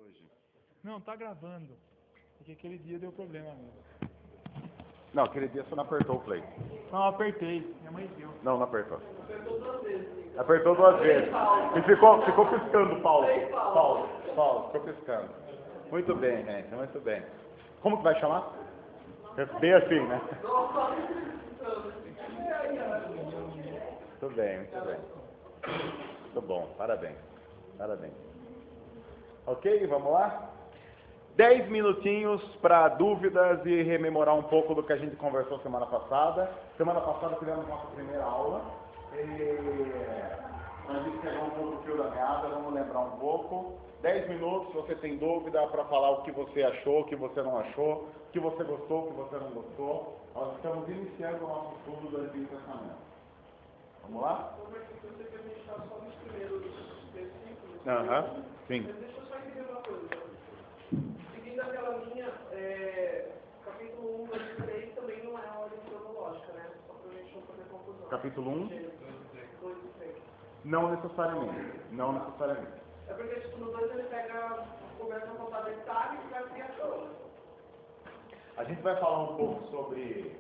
Hoje. Não, tá gravando. Porque aquele dia deu problema mesmo. Não, aquele dia você não apertou o play. Não, apertei. Minha mãe deu. Não apertou. Apertou duas vezes. E ficou piscando, Paulo. Paulo, ficou piscando. Muito bem, gente, muito bem. Como que vai chamar? Bem assim, né? Muito bem, muito bem. Muito bom, parabéns. Parabéns. Ok, vamos lá? 10 minutinhos para dúvidas e rememorar um pouco do que a gente conversou semana passada. Semana passada tivemos nossa primeira aula. A gente pegou um pouco o fio da meada, vamos lembrar um pouco. 10 minutos, se você tem dúvida, para falar o que você achou, o que você não achou, o que você gostou, o que você não gostou. Nós estamos iniciando o nosso estudo do Antigo Testamento. Vamos lá? Como é que você quer deixar só nos primeiros versículos? Sim. Mas deixa eu só entender uma coisa. Seguindo aquela linha, capítulo 1, 2 e 3 também não é a ordem cronológica, né? Só para a gente não fazer confusão. Capítulo 1? 2 e 3. Não necessariamente. Não necessariamente. É porque, tipo, no 2 ele começa a contar detalhes da criação. A gente vai falar um pouco sobre...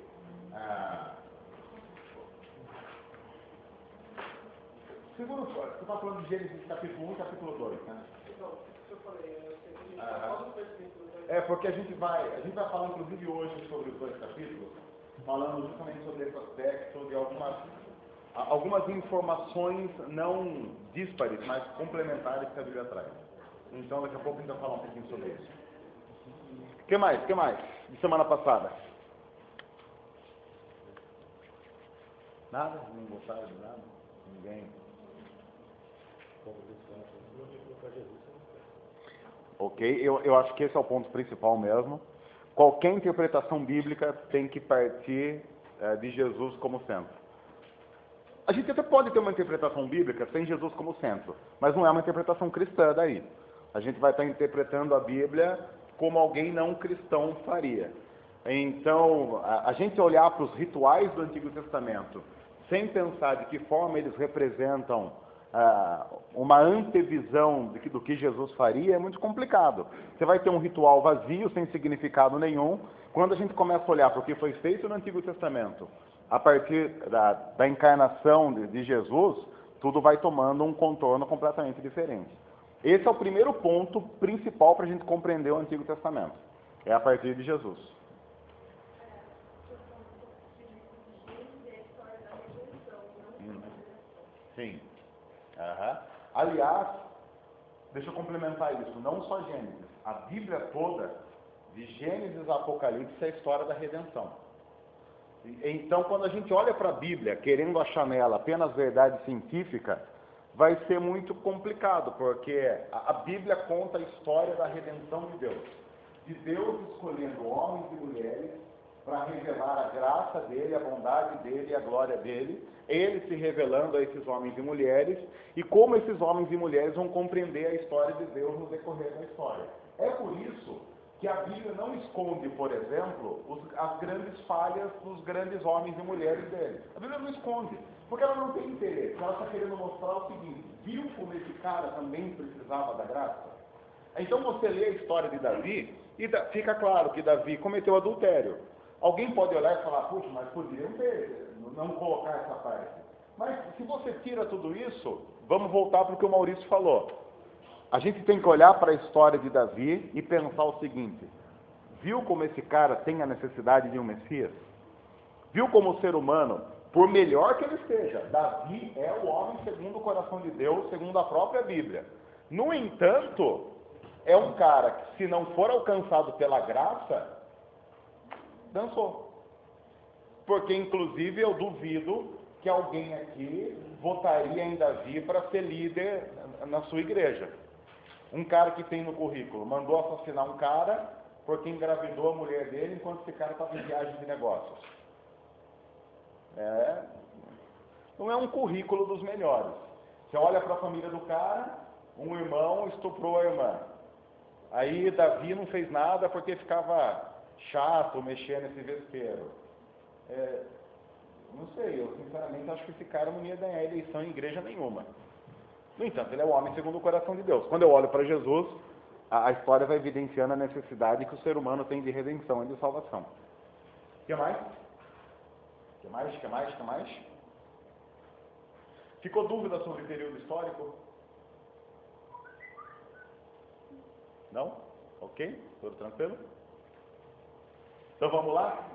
Seguro, você está falando de Gênesis capítulo 1 e capítulo 2, né? Então, isso que eu falei, só nos versículos. Porque a gente vai falar inclusive hoje sobre os dois capítulos, falando justamente sobre esse aspecto de algumas informações não díspares, mas complementares que a Bíblia traz. Então daqui a pouco a gente vai falar um pouquinho sobre isso. O que mais? De semana passada? Nada? Não gostaram de nada? Ninguém? Ok, eu acho que esse é o ponto principal mesmo. Qualquer interpretação bíblica tem que partir de Jesus como centro. A gente até pode ter uma interpretação bíblica sem Jesus como centro, mas não é uma interpretação cristã daí. A gente vai estar interpretando a Bíblia como alguém não cristão faria. Então, a gente olhar para os rituais do Antigo Testamento sem pensar de que forma eles representam uma antevisão do que Jesus faria é muito complicado. Você vai ter um ritual vazio, sem significado nenhum. Quando a gente começa a olhar para o que foi feito no Antigo Testamento, a partir da encarnação de Jesus, tudo vai tomando um contorno completamente diferente. Esse é o primeiro ponto principal para a gente compreender o Antigo Testamento. É a partir de Jesus. Sim. Aliás, deixa eu complementar isso, não só Gênesis, a Bíblia toda, de Gênesis a Apocalipse, é a história da redenção. Então, quando a gente olha para a Bíblia, querendo achar nela apenas verdade científica, vai ser muito complicado, porque a Bíblia conta a história da redenção de Deus escolhendo homens e mulheres para revelar a graça dele, a bondade dele e a glória dele, ele se revelando a esses homens e mulheres, e como esses homens e mulheres vão compreender a história de Deus no decorrer da história. É por isso que a Bíblia não esconde, por exemplo, as grandes falhas dos grandes homens e mulheres dele. A Bíblia não esconde, porque ela não tem interesse, ela está querendo mostrar o seguinte: viu como esse cara também precisava da graça? Então você lê a história de Davi, e fica claro que Davi cometeu adultério. Alguém pode olhar e falar, puxa, mas poderiam não colocar essa parte. Mas se você tira tudo isso, vamos voltar para o que o Maurício falou. A gente tem que olhar para a história de Davi e pensar o seguinte: viu como esse cara tem a necessidade de um Messias? Viu como o ser humano, por melhor que ele seja, Davi é o homem segundo o coração de Deus, segundo a própria Bíblia. No entanto, é um cara que, se não for alcançado pela graça, dançou. Porque, inclusive, eu duvido que alguém aqui votaria em Davi para ser líder na sua igreja. Um cara que tem no currículo, mandou assassinar um cara porque engravidou a mulher dele enquanto esse cara estava em viagem de negócios. Não é um currículo dos melhores. Você olha para a família do cara, um irmão estuprou a irmã. Aí Davi não fez nada porque ficava chato mexer nesse vespeiro. Não sei, eu sinceramente acho que esse cara não ia ganhar eleição em igreja nenhuma. No entanto, ele é o homem segundo o coração de Deus. Quando eu olho para Jesus, a história vai evidenciando a necessidade que o ser humano tem de redenção e de salvação. O que mais? O que mais? Ficou dúvida sobre o período histórico? Não? Ok? Tudo tranquilo? Então vamos lá?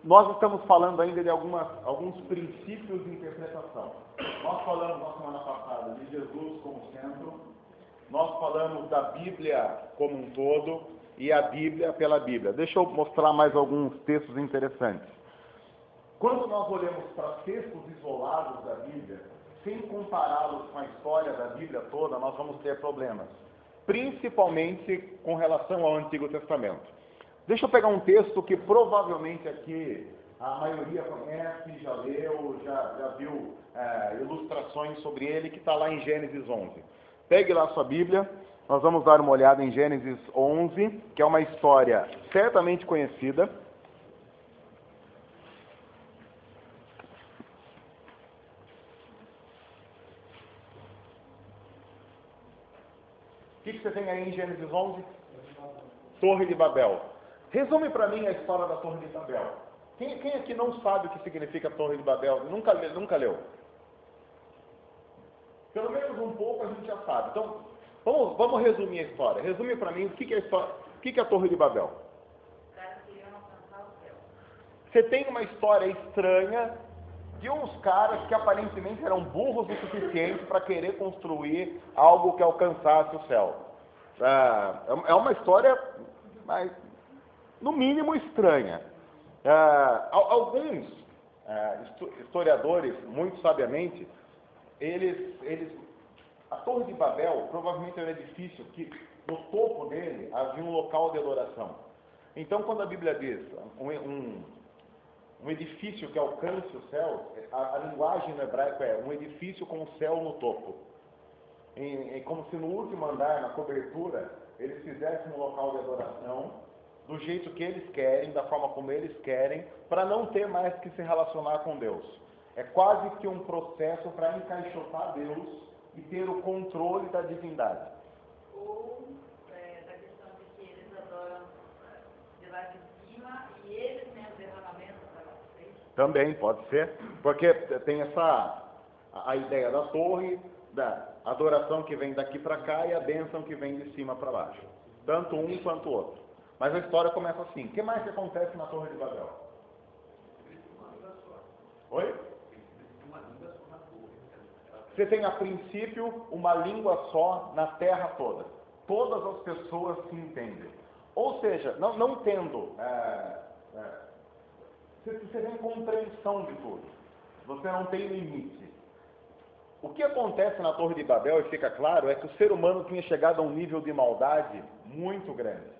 Nós estamos falando ainda de alguns princípios de interpretação. Nós falamos na semana passada de Jesus como centro, nós falamos da Bíblia como um todo e a Bíblia pela Bíblia. Deixa eu mostrar mais alguns textos interessantes. Quando nós olhamos para textos isolados da Bíblia, sem compará-los com a história da Bíblia toda, nós vamos ter problemas, principalmente com relação ao Antigo Testamento. Deixa eu pegar um texto que provavelmente aqui a maioria conhece, já leu, já viu ilustrações sobre ele, que está lá em Gênesis 11. Pegue lá a sua Bíblia, nós vamos dar uma olhada em Gênesis 11, que é uma história certamente conhecida. O que você tem aí em Gênesis 11? Torre de Babel. Resume para mim a história da Torre de Babel. Quem aqui não sabe o que significa Torre de Babel? Nunca leu? Pelo menos um pouco a gente já sabe. Então, vamos resumir a história. Resume para mim o que é a história, o que é a Torre de Babel. Você tem uma história estranha de uns caras que aparentemente eram burros o suficiente para querer construir algo que alcançasse o céu. É uma história, mas, no mínimo, estranha. Alguns historiadores, muito sabiamente, a Torre de Babel provavelmente era um edifício que no topo dele havia um local de adoração. Então, quando a Bíblia diz um edifício que alcance o céu, a linguagem no hebraico é um edifício com o céu no topo. É como se no último andar, na cobertura, eles fizessem um local de adoração do jeito que eles querem, da forma como eles querem, para não ter mais que se relacionar com Deus. É quase que um processo para encaixotar Deus e ter o controle da divindade. Ou da questão de que eles adoram de lá de cima e eles têm o derramamento para lá. Também pode ser, porque tem a ideia da torre, da adoração que vem daqui para cá e a bênção que vem de cima para baixo. Tanto um quanto o outro. Mas a história começa assim. O que mais que acontece na Torre de Babel? Oi? Você tem a princípio uma língua só na terra toda. Todas as pessoas se entendem. Ou seja, não tendo... você tem compreensão de tudo. Você não tem limite. O que acontece na Torre de Babel, e fica claro, é que o ser humano tinha chegado a um nível de maldade muito grande.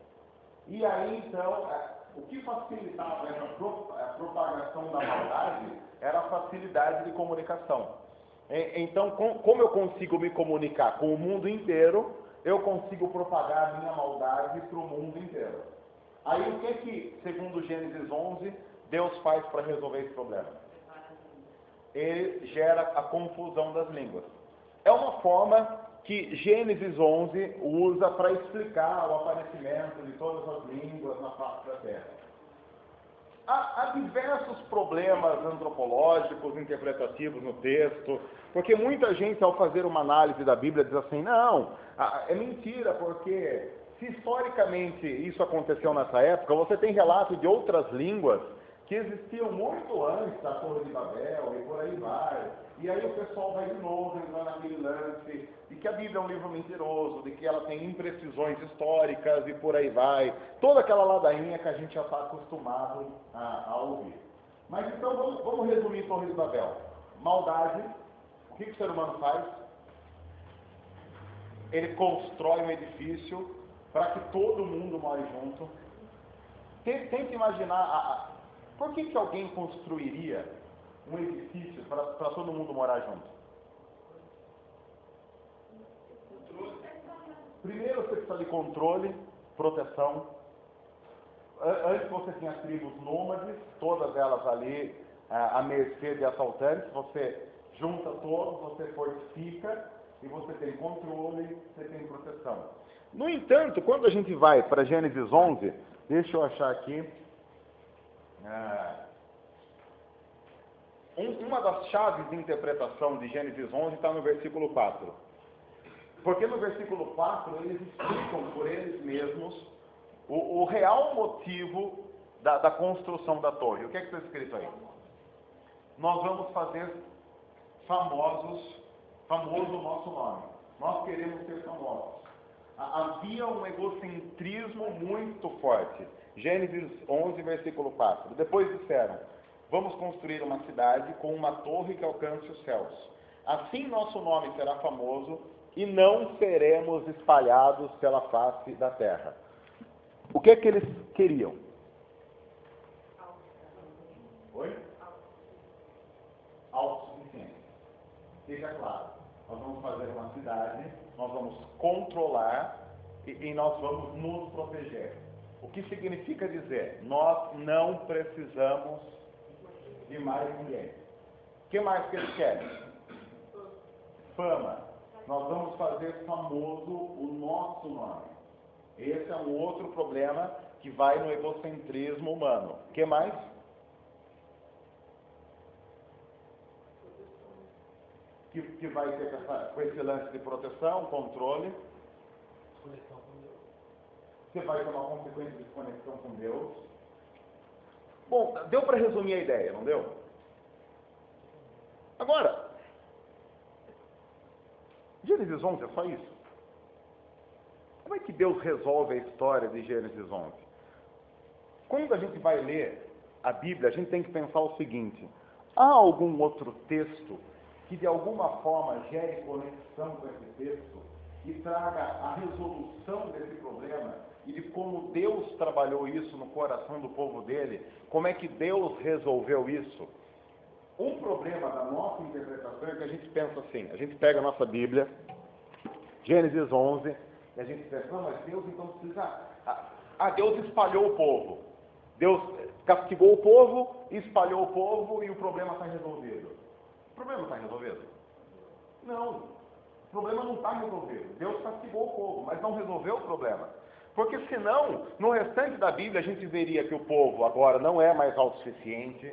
E aí, então, o que facilitava a propagação da maldade era a facilidade de comunicação. Então, como eu consigo me comunicar com o mundo inteiro, eu consigo propagar a minha maldade para o mundo inteiro. Aí, o que, segundo Gênesis 11, Deus faz para resolver esse problema? Ele gera a confusão das línguas. É uma forma que Gênesis 11 usa para explicar o aparecimento de todas as línguas na face da Terra. Há diversos problemas antropológicos, interpretativos no texto, porque muita gente, ao fazer uma análise da Bíblia, diz assim, não, é mentira, porque se historicamente isso aconteceu nessa época, você tem relato de outras línguas que existiam muito antes da Torre de Babel, e por aí vai. E aí o pessoal vai de novo entrar naquele lance de que a Bíblia é um livro mentiroso, de que ela tem imprecisões históricas e por aí vai. Toda aquela ladainha que a gente já está acostumado a ouvir. Mas então vamos resumir Torre de Babel. Maldade. O que o ser humano faz? Ele constrói um edifício para que todo mundo more junto. Tente imaginar... Por que alguém construiria um edifício para todo mundo morar junto? Primeiro você precisa de controle, proteção. Antes você tinha tribos nômades, todas elas ali à mercê de assaltantes. Você junta todos, você fortifica e você tem controle, você tem proteção. No entanto, quando a gente vai para Gênesis 11, deixa eu achar aqui, uma das chaves de interpretação de Gênesis 11 está no versículo 4. Porque no versículo 4 eles explicam por eles mesmos o real motivo da construção da torre. O que está escrito aí? Nós vamos fazer famoso o nosso nome. Nós queremos ser famosos. Havia um egocentrismo muito forte. Gênesis 11, versículo 4. Depois disseram, vamos construir uma cidade com uma torre que alcance os céus. Assim nosso nome será famoso e não seremos espalhados pela face da terra. O que é que eles queriam? Oi? Autossuficiência. Fica claro. Nós vamos fazer uma cidade, nós vamos controlar e nós vamos nos proteger. O que significa dizer? Nós não precisamos de mais ninguém. O que mais que eles querem? Fama. Nós vamos fazer famoso o nosso nome. Esse é um outro problema que vai no egocentrismo humano. O que mais? Que vai ter com esse lance de proteção, controle. Conexão com Deus. Você vai ter uma consequência de conexão com Deus. Bom, deu para resumir a ideia, não deu? Agora, Gênesis 11 é só isso? Como é que Deus resolve a história de Gênesis 11? Quando a gente vai ler a Bíblia, a gente tem que pensar o seguinte: há algum outro texto que de alguma forma gere conexão com esse texto e traga a resolução desse problema e de como Deus trabalhou isso no coração do povo dele, como é que Deus resolveu isso? Um problema da nossa interpretação é que a gente pensa assim, a gente pega a nossa Bíblia, Gênesis 11, e a gente pensa, não, mas Deus então precisa... Deus espalhou o povo. Deus castigou o povo, espalhou o povo e o problema está resolvido. O problema está resolvido? Não. O problema não está resolvido. Deus castigou o povo, mas não resolveu o problema. Porque senão, no restante da Bíblia, a gente veria que o povo agora não é mais autossuficiente,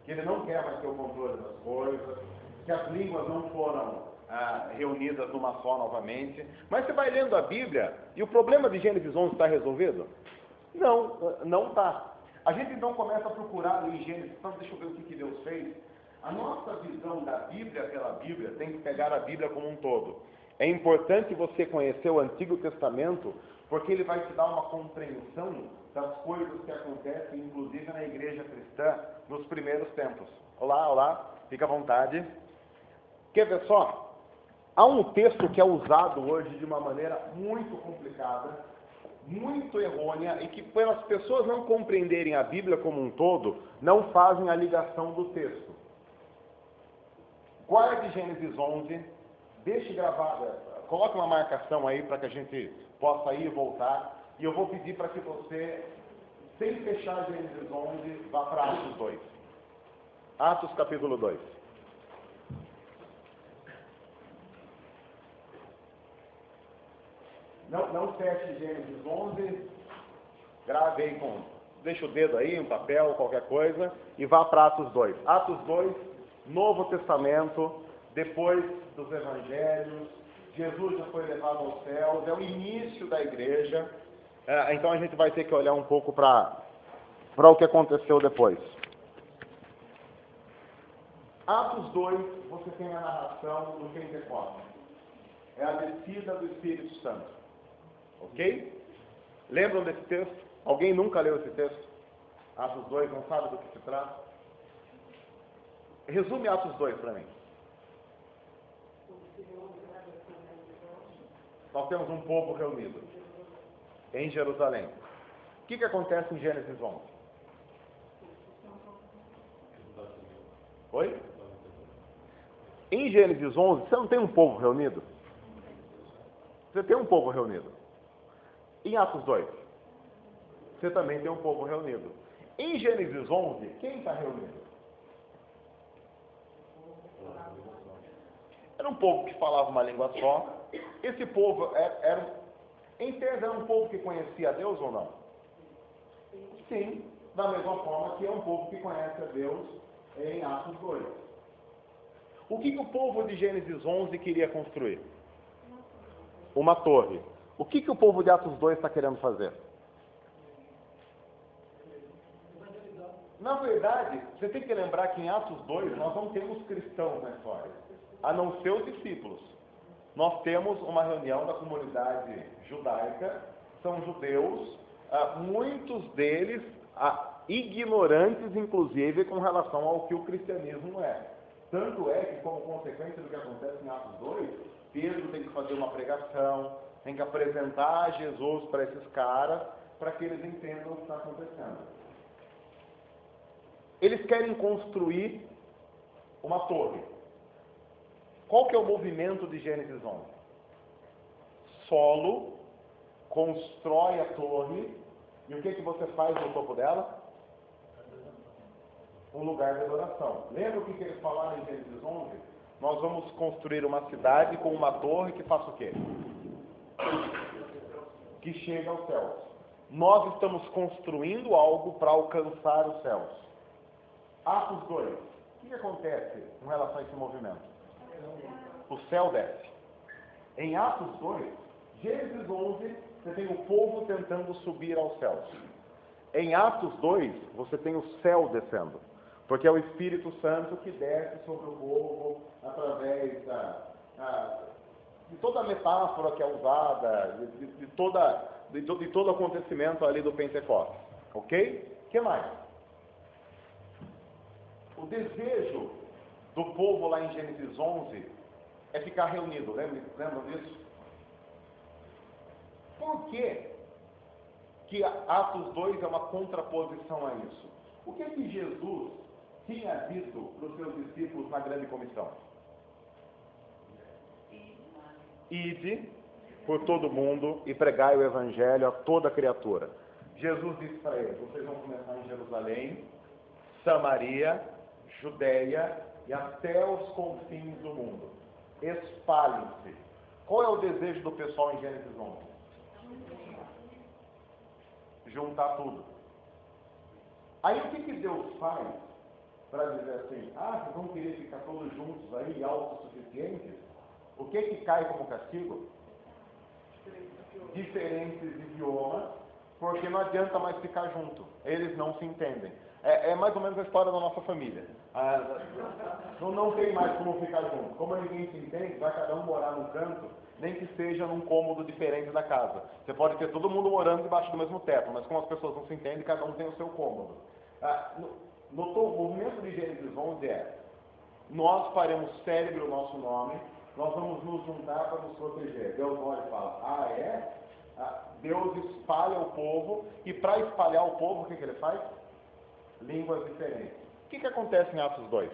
que ele não quer mais ter o controle das coisas, que as línguas não foram reunidas numa só novamente. Mas você vai lendo a Bíblia e o problema de Gênesis 11 está resolvido? Não, não está. A gente então começa a procurar em Gênesis, então deixa eu ver o que Deus fez. A nossa visão da Bíblia pela Bíblia tem que pegar a Bíblia como um todo. É importante você conhecer o Antigo Testamento, porque ele vai te dar uma compreensão das coisas que acontecem, inclusive na igreja cristã, nos primeiros tempos. Olá, olá, fica à vontade. Quer ver só? Há um texto que é usado hoje de uma maneira muito complicada, muito errônea, e que pelas pessoas não compreenderem a Bíblia como um todo, não fazem a ligação do texto. Guarde Gênesis 11, deixe gravada, coloque uma marcação aí para que a gente possa ir e voltar, e eu vou pedir para que você, sem fechar Gênesis 11, vá para Atos 2. Atos capítulo 2. Não feche Gênesis 11, grave aí deixa o dedo aí, um papel, qualquer coisa, e vá para Atos 2. Atos 2, Novo Testamento, depois dos Evangelhos, Jesus já foi levado aos céus, é o início da igreja, então a gente vai ter que olhar um pouco para o que aconteceu depois. Atos 2, você tem a narração do Pentecostes, é a descida do Espírito Santo, ok? Lembram desse texto? Alguém nunca leu esse texto? Atos 2, não sabe do que se trata? Resume Atos 2 para mim. Nós temos um povo reunido em Jerusalém. O que acontece em Gênesis 11? Oi? Em Gênesis 11, você não tem um povo reunido? Você tem um povo reunido. Em Atos 2, você também tem um povo reunido. Em Gênesis 11, quem está reunido? Era um povo que falava uma língua só. Esse povo em tese, era um povo que conhecia a Deus ou não? Sim, da mesma forma que é um povo que conhece a Deus em Atos 2. O que o povo de Gênesis 11 queria construir? Uma torre. O que o povo de Atos 2 está querendo fazer? Na verdade, você tem que lembrar que em Atos 2 nós não temos cristãos na história, a não ser os discípulos. Nós temos uma reunião da comunidade judaica, são judeus, muitos deles ignorantes, inclusive, com relação ao que o cristianismo é. Tanto é que, como consequência do que acontece em Atos 2, Pedro tem que fazer uma pregação, tem que apresentar Jesus para esses caras, para que eles entendam o que está acontecendo. Eles querem construir uma torre. Qual que é o movimento de Gênesis 11? Solo, constrói a torre, e o que você faz no topo dela? Um lugar de adoração. Lembra o que eles falaram em Gênesis 11? Nós vamos construir uma cidade com uma torre que faça o quê? Que chega aos céus. Nós estamos construindo algo para alcançar os céus. Atos 2. O que acontece com relação a esse movimento? O céu desce. Em Atos 2, Gênesis 11, você tem o povo tentando subir aos céus. Em Atos 2, você tem o céu descendo. Porque é o Espírito Santo que desce sobre o povo através de toda a metáfora que é usada, de todo acontecimento ali do Pentecostes. Ok? O que mais? O desejo do povo lá em Gênesis 11 é ficar reunido. Lembram disso? Por que Atos 2 é uma contraposição a isso? O que Jesus tinha dito para os seus discípulos na grande comissão? Ide por todo mundo e pregai o evangelho a toda criatura. Jesus disse para eles: vocês vão começar em Jerusalém, Samaria, Judeia e até os confins do mundo. Espalhem-se. Qual é o desejo do pessoal em Gênesis 11? Juntar tudo. Aí o que Deus faz para dizer assim: vocês vão querer ficar todos juntos aí, autossuficientes? O que cai como castigo? Diferentes idiomas, porque não adianta mais ficar junto. Eles não se entendem. É mais ou menos a história da nossa família. Não tem mais como ficar junto. Como ninguém se entende, vai cada um morar num canto, nem que seja num cômodo diferente da casa. Você pode ter todo mundo morando debaixo do mesmo teto, mas como as pessoas não se entendem, cada um tem o seu cômodo. O movimento de Gênesis 11 é: nós faremos célebre o nosso nome, nós vamos nos juntar para nos proteger. Deus olha e fala: Deus espalha o povo, e para espalhar o povo, o que ele faz? Línguas diferentes. O que acontece em Atos 2?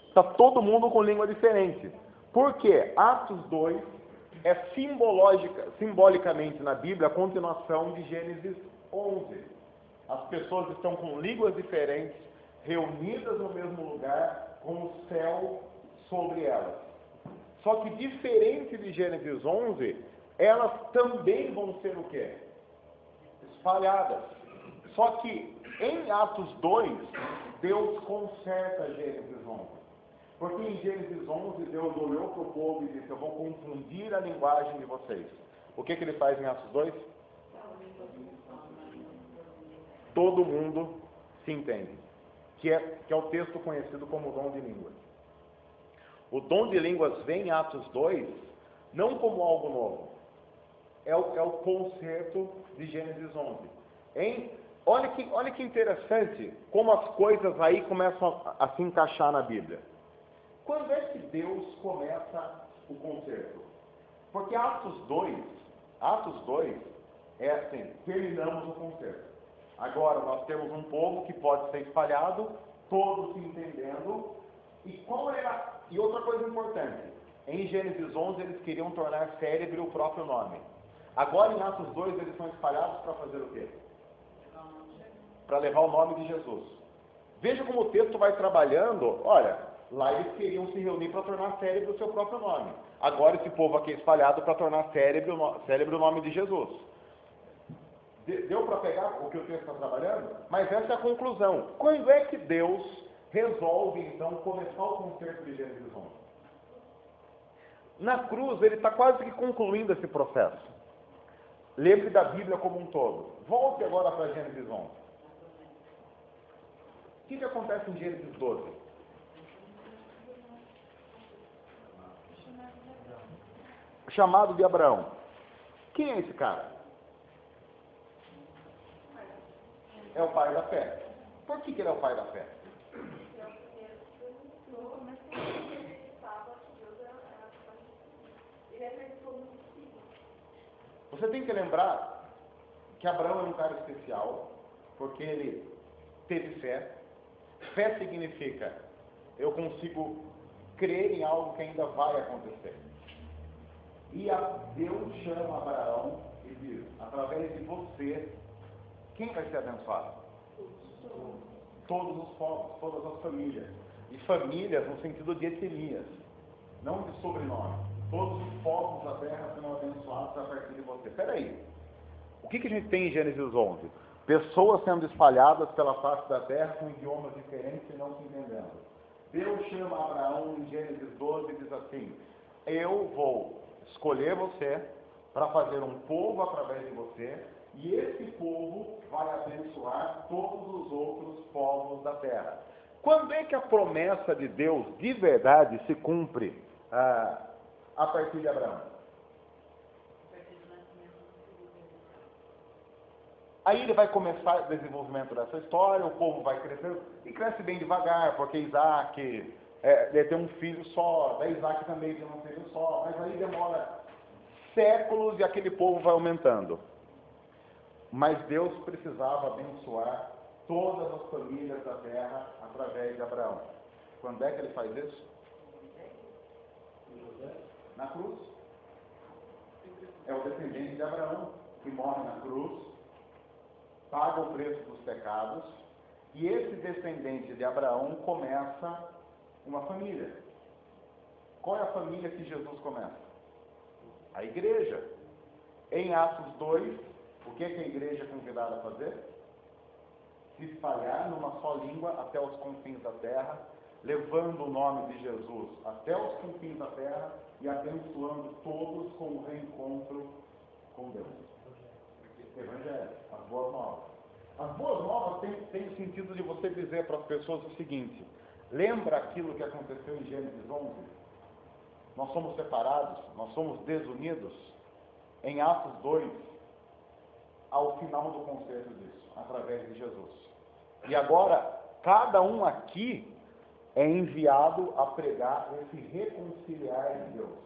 Está todo mundo com língua diferente. Por quê? Atos 2 é simbolicamente na Bíblia a continuação de Gênesis 11. As pessoas estão com línguas diferentes, reunidas no mesmo lugar, com o céu sobre elas. Só que diferente de Gênesis 11, elas também vão ser o quê? Espalhadas. Só que em Atos 2, Deus conserta Gênesis 11. Porque em Gênesis 11, Deus olhou para o povo e disse: eu vou confundir a linguagem de vocês. O que ele faz em Atos 2? Todo mundo se entende. Que é o texto conhecido como dom de línguas. O dom de línguas vem em Atos 2, não como algo novo. É o concerto de Gênesis 11. Olha que interessante como as coisas aí começam a se encaixar na Bíblia. Quando é que Deus começa o concerto? Porque Atos 2 é assim: terminamos o concerto. Agora nós temos um povo que pode ser espalhado, todos se entendendo. E outra coisa importante: em Gênesis 11 eles queriam tornar célebre o próprio nome. Agora em Atos 2 eles são espalhados para fazer o quê? Para levar o nome de Jesus. Veja como o texto vai trabalhando. Olha, Lá eles queriam se reunir para tornar célebre o seu próprio nome. Agora esse povo aqui é espalhado para tornar célebre o nome de Jesus. Deu para pegar o que o texto está trabalhando? Mas essa é a conclusão. Quando é que Deus resolve, então, começar o concerto de Gênesis 11? Na cruz, ele está quase que concluindo esse processo. Lembre da Bíblia como um todo. Volte agora para Gênesis 11. O que acontece em Gênesis 12? O chamado de Abraão. Quem é esse cara? É o pai da fé. Por que ele é o pai da fé? Você tem que lembrar que Abraão é um cara especial, porque ele teve fé. Fé significa, eu consigo crer em algo que ainda vai acontecer. E Deus chama Abraão e diz, através de você, quem vai ser abençoado? Todos os povos, todas as famílias. E famílias no sentido de etnias, não de sobrenome. Todos os povos da terra serão abençoados a partir de você. Espera aí. O que a gente tem em Gênesis 11? Pessoas sendo espalhadas pela face da terra com idiomas diferentes e não se entendendo. Deus chama Abraão em Gênesis 12 e diz assim, eu vou escolher você para fazer um povo através de você, e esse povo vai abençoar todos os outros povos da terra. Quando é que a promessa de Deus de verdade se cumpre a partir de Abraão? Aí ele vai começar o desenvolvimento dessa história, o povo vai crescer, e cresce bem devagar, porque Isaac ele tem um filho só, daí Isaac também tem um filho só, mas aí demora séculos e aquele povo vai aumentando. Mas Deus precisava abençoar todas as famílias da terra através de Abraão. Quando é que ele faz isso? Na cruz. É o descendente de Abraão que morre na cruz, paga o preço dos pecados, e esse descendente de Abraão começa uma família. Qual é a família que Jesus começa? A igreja. Em Atos 2, o que a igreja é convidada a fazer? Se espalhar numa só língua até os confins da terra, levando o nome de Jesus até os confins da terra e abençoando todos com o reencontro com Deus. Evangelho, as boas novas. As boas novas têm o sentido de você dizer para as pessoas o seguinte: lembra aquilo que aconteceu em Gênesis 11? Nós somos separados, nós somos desunidos. Em Atos 2, ao final do concerto disso, através de Jesus. E agora, cada um aqui é enviado a pregar esse reconciliar de Deus.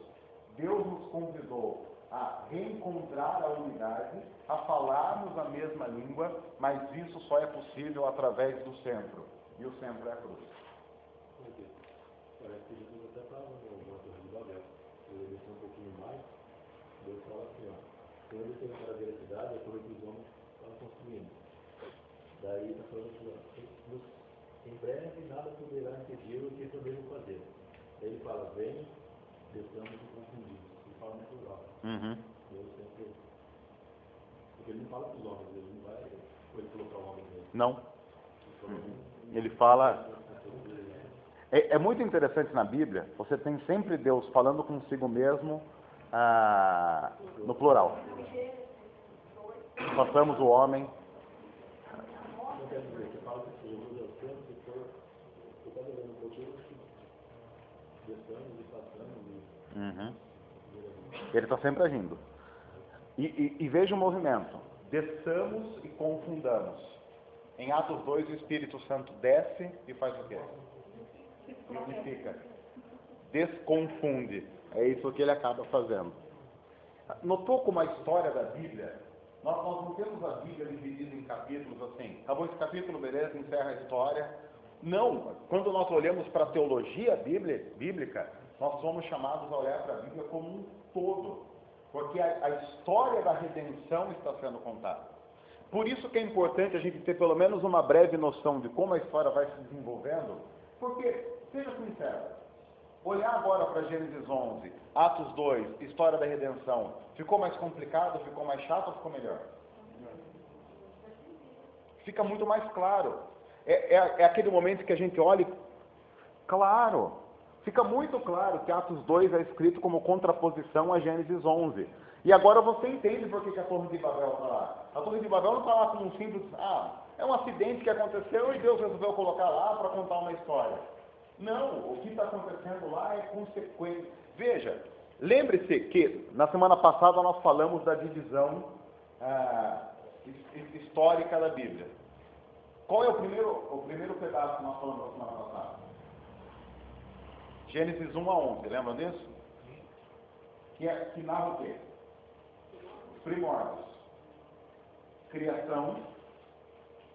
Deus nos convidou a reencontrar a unidade, a falarmos a mesma língua, mas isso só é possível através do centro. E o centro é a cruz. Parece que Jesus até estava no Torre de Babel. Ele desceu um pouquinho mais, Deus fala assim, ó, quando ele teve para ver a cidade, a torre que os homens estavam construindo. Daí está falando assim, ó, em breve nada poderá impedir o que podemos fazer. Daí ele fala, vem, desçamos e confundimos. Ele fala no plural. Deus sempre... Porque ele não fala para os homens, ele não vai ele colocar o homem dele. Não. Ele fala... É muito interessante na Bíblia, você tem sempre Deus falando consigo mesmo no plural. Façamos o homem. Não quer dizer, você fala que Jesus é o centro, você está vendo um pouquinho, descamos e passamos. Ele está sempre agindo. E veja o movimento. Desçamos e confundamos. Em Atos 2, o Espírito Santo desce e faz o quê? Unifica. Desconfunde. É isso que ele acaba fazendo. Notou como a história da Bíblia, nós não temos a Bíblia dividida em capítulos assim. Acabou esse capítulo, beleza, encerra a história. Não. Quando nós olhamos para a teologia bíblica, nós somos chamados a olhar para a Bíblia como um todo. Porque a história da redenção está sendo contada. Por isso que é importante a gente ter pelo menos uma breve noção de como a história vai se desenvolvendo. Porque, seja sincero, olhar agora para Gênesis 11, Atos 2, história da redenção, ficou mais complicado, ficou mais chato ou ficou melhor? Fica muito mais claro. É aquele momento que a gente olha, claro, fica muito claro que Atos 2 é escrito como contraposição a Gênesis 11. E agora você entende por que a Torre de Babel está lá. A Torre de Babel não está lá como um simples, é um acidente que aconteceu e Deus resolveu colocar lá para contar uma história. Não, o que está acontecendo lá é consequência. Veja, lembre-se que na semana passada nós falamos da divisão histórica da Bíblia. Qual é o primeiro pedaço que nós falamos na semana passada? Gênesis 1 a 11, lembram disso? Que narra o quê? Os primórdios. Criação,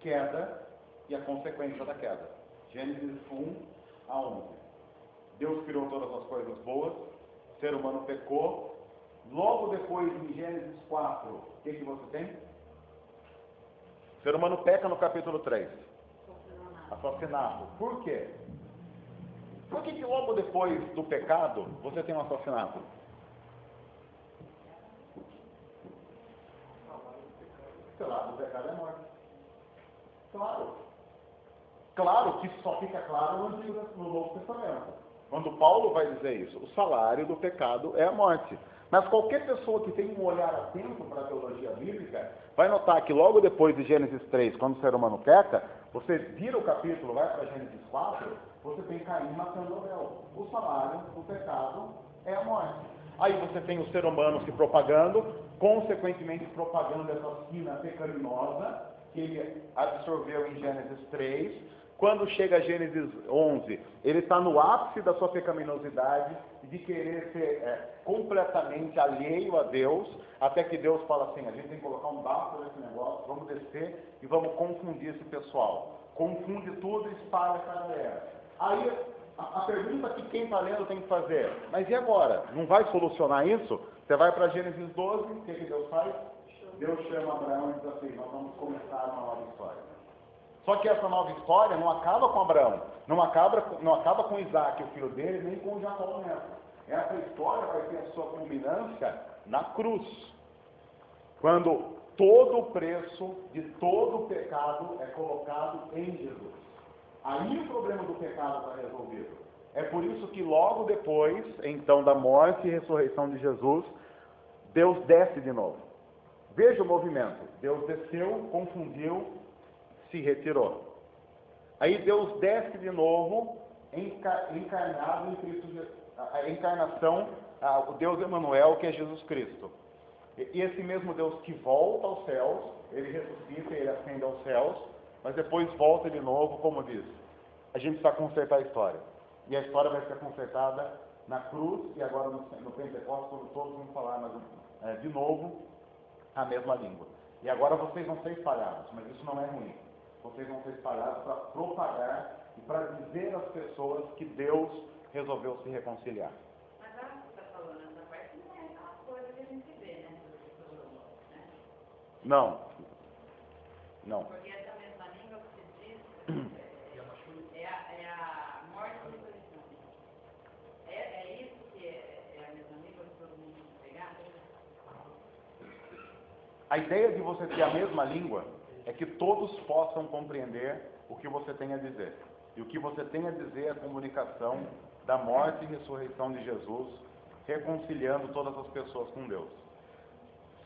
queda e a consequência da queda. Gênesis 1 a 11. Deus criou todas as coisas boas, o ser humano pecou. Logo depois, em Gênesis 4, o que você tem? O ser humano peca no capítulo 3. Assassinato. Por quê? Por que logo depois do pecado você tem um assassinato? O salário do pecado é morte. Claro. Claro que só fica claro no Novo Testamento. Quando Paulo vai dizer isso, o salário do pecado é a morte. Mas qualquer pessoa que tem um olhar atento para a teologia bíblica, vai notar que logo depois de Gênesis 3, quando o ser humano peca, você vira o capítulo, vai para Gênesis 4, você tem Caim matando Abel. O salário do pecado é a morte. Aí você tem o ser humano se propagando, consequentemente propagando essa sina pecaminosa, que ele absorveu em Gênesis 3. Quando chega a Gênesis 11, ele está no ápice da sua pecaminosidade, de querer ser completamente alheio a Deus, até que Deus fala assim, a gente tem que colocar um bafo nesse negócio, vamos descer e vamos confundir esse pessoal. Confunde tudo e espalha essa galera. Aí, a pergunta que quem está lendo tem que fazer, mas e agora? Não vai solucionar isso? Você vai para Gênesis 12, o que Deus faz? Deus chama Abraão e diz assim, nós vamos começar uma nova história. Só que essa nova história não acaba com Abraão, não acaba com Isaac, o filho dele, nem com Jacó, o neto. Essa história vai ter a sua culminância na cruz, quando todo o preço de todo o pecado é colocado em Jesus. Aí o problema do pecado está resolvido. É por isso que logo depois, então, da morte e ressurreição de Jesus, Deus desce de novo. Veja o movimento. Deus desceu, confundiu, se retirou. Aí Deus desce de novo, encarnado em Cristo Jesus. A encarnação, o Deus Emanuel, que é Jesus Cristo. E esse mesmo Deus que volta aos céus, ele ressuscita, ele ascende aos céus, mas depois volta de novo, como diz. A gente precisa consertar a história. E a história vai ser consertada na cruz, e agora no Pentecostes, todos vão falar de novo a mesma língua. E agora vocês vão ser espalhados, mas isso não é ruim. Vocês vão ser espalhados para propagar e para dizer às pessoas que Deus resolveu se reconciliar. Mas a que está falando essa parte não é aquela coisa que a gente vê, né? Não. Porque essa mesma língua que você diz é a morte e ressurreição. É isso que é a mesma língua que todo mundo tem que pegar? A ideia de você ter a mesma língua é que todos possam compreender o que você tem a dizer. E o que você tem a dizer é a comunicação da morte e ressurreição de Jesus, reconciliando todas as pessoas com Deus.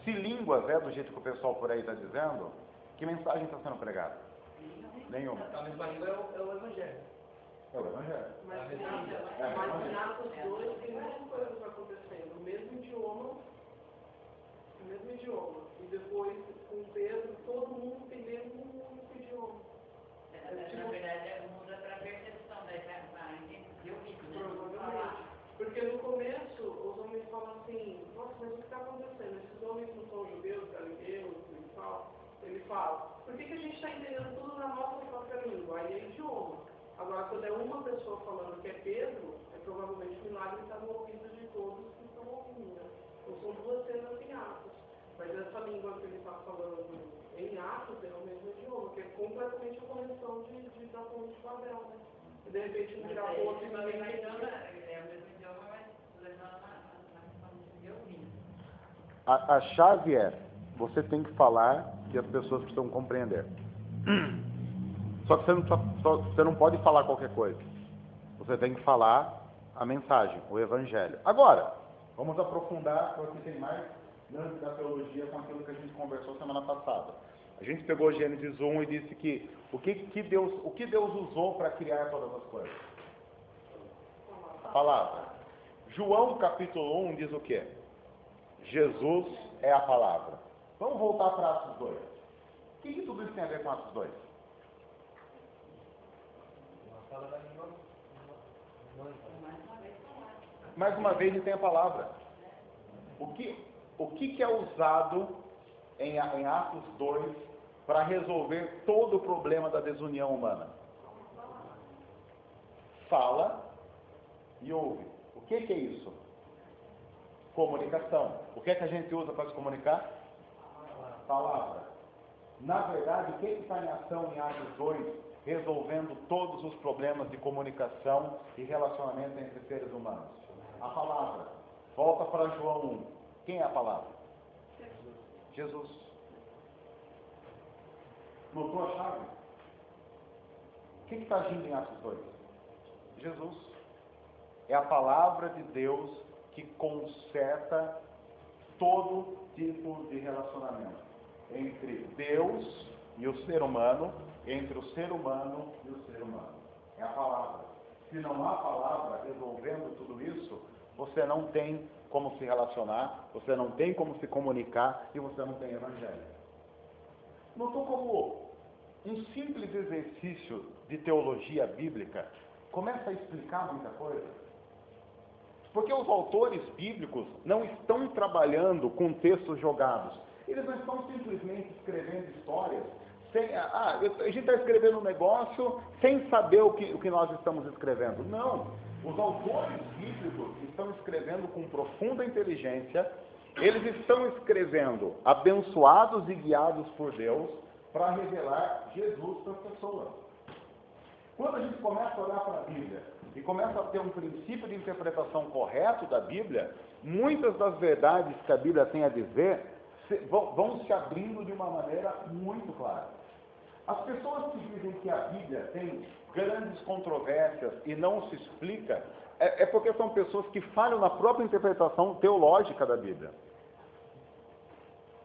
Se línguas é do jeito que o pessoal por aí está dizendo, que mensagem está sendo pregada? Nenhuma. A mesma língua é o Evangelho. É o Evangelho. Mas em Atos 2 tem muitas coisas acontecendo. O mesmo idioma. E depois, com Pedro, todo mundo entendendo um único idioma. Na verdade, muda para a percepção da entendeu isso, né? Provavelmente. Porque no começo, os homens falam assim, nossa, mas o que está acontecendo? Esses homens não são judeus, galileus, ele fala, por que a gente está entendendo tudo na nossa própria língua? Aí é idioma. Agora, quando é uma pessoa falando que é Pedro, provavelmente o milagre está no ouvido de todos que estão ouvindo, né? Então são duas cenas em Atos. Mas essa língua que ele está falando em Atos é o mesmo idioma, que é completamente a correção da Torre de Babel, né? E de repente um virar o outro e ninguém vai entender. É o mesmo idioma, mas levando na questão de ouvir. A chave é, você tem que falar que as pessoas precisam compreender. Só que você não pode falar qualquer coisa. Você tem que falar a mensagem, o evangelho. Agora, vamos aprofundar, porque tem mais lance da teologia com aquilo que a gente conversou semana passada. A gente pegou Gênesis 1 e disse que o que Deus usou para criar todas as coisas? A palavra. João capítulo 1 diz o quê? Jesus é a palavra. Vamos voltar para Atos 2. O que tudo isso tem a ver com Atos 2? Mais uma vez ele tem a palavra. O que é usado em Atos 2 para resolver todo o problema da desunião humana? Fala e ouve. O que é isso? Comunicação. O que é que a gente usa para se comunicar? Palavra. Na verdade, o que está em ação em Atos 2, resolvendo todos os problemas de comunicação e relacionamento entre seres humanos? A palavra. Volta para João 1. Quem é a palavra? Jesus. Notou a chave? O que está agindo em Atos 2? Jesus. É a palavra de Deus que conserta todo tipo de relacionamento entre Deus e o ser humano, entre o ser humano e o ser humano. É a palavra. Se não há palavra resolvendo tudo isso, você não tem como se relacionar, você não tem como se comunicar e você não tem evangelho. Notou como um simples exercício de teologia bíblica começa a explicar muita coisa? Porque os autores bíblicos não estão trabalhando com textos jogados. Eles não estão simplesmente escrevendo histórias. A gente está escrevendo um negócio sem saber o que nós estamos escrevendo. Não. Os autores bíblicos estão escrevendo com profunda inteligência. Eles estão escrevendo abençoados e guiados por Deus para revelar Jesus para as pessoas. Quando a gente começa a olhar para a Bíblia e começa a ter um princípio de interpretação correto da Bíblia, muitas das verdades que a Bíblia tem a dizer vão se abrindo de uma maneira muito clara. As pessoas que dizem que a Bíblia tem grandes controvérsias e não se explica, é porque são pessoas que falham na própria interpretação teológica da Bíblia.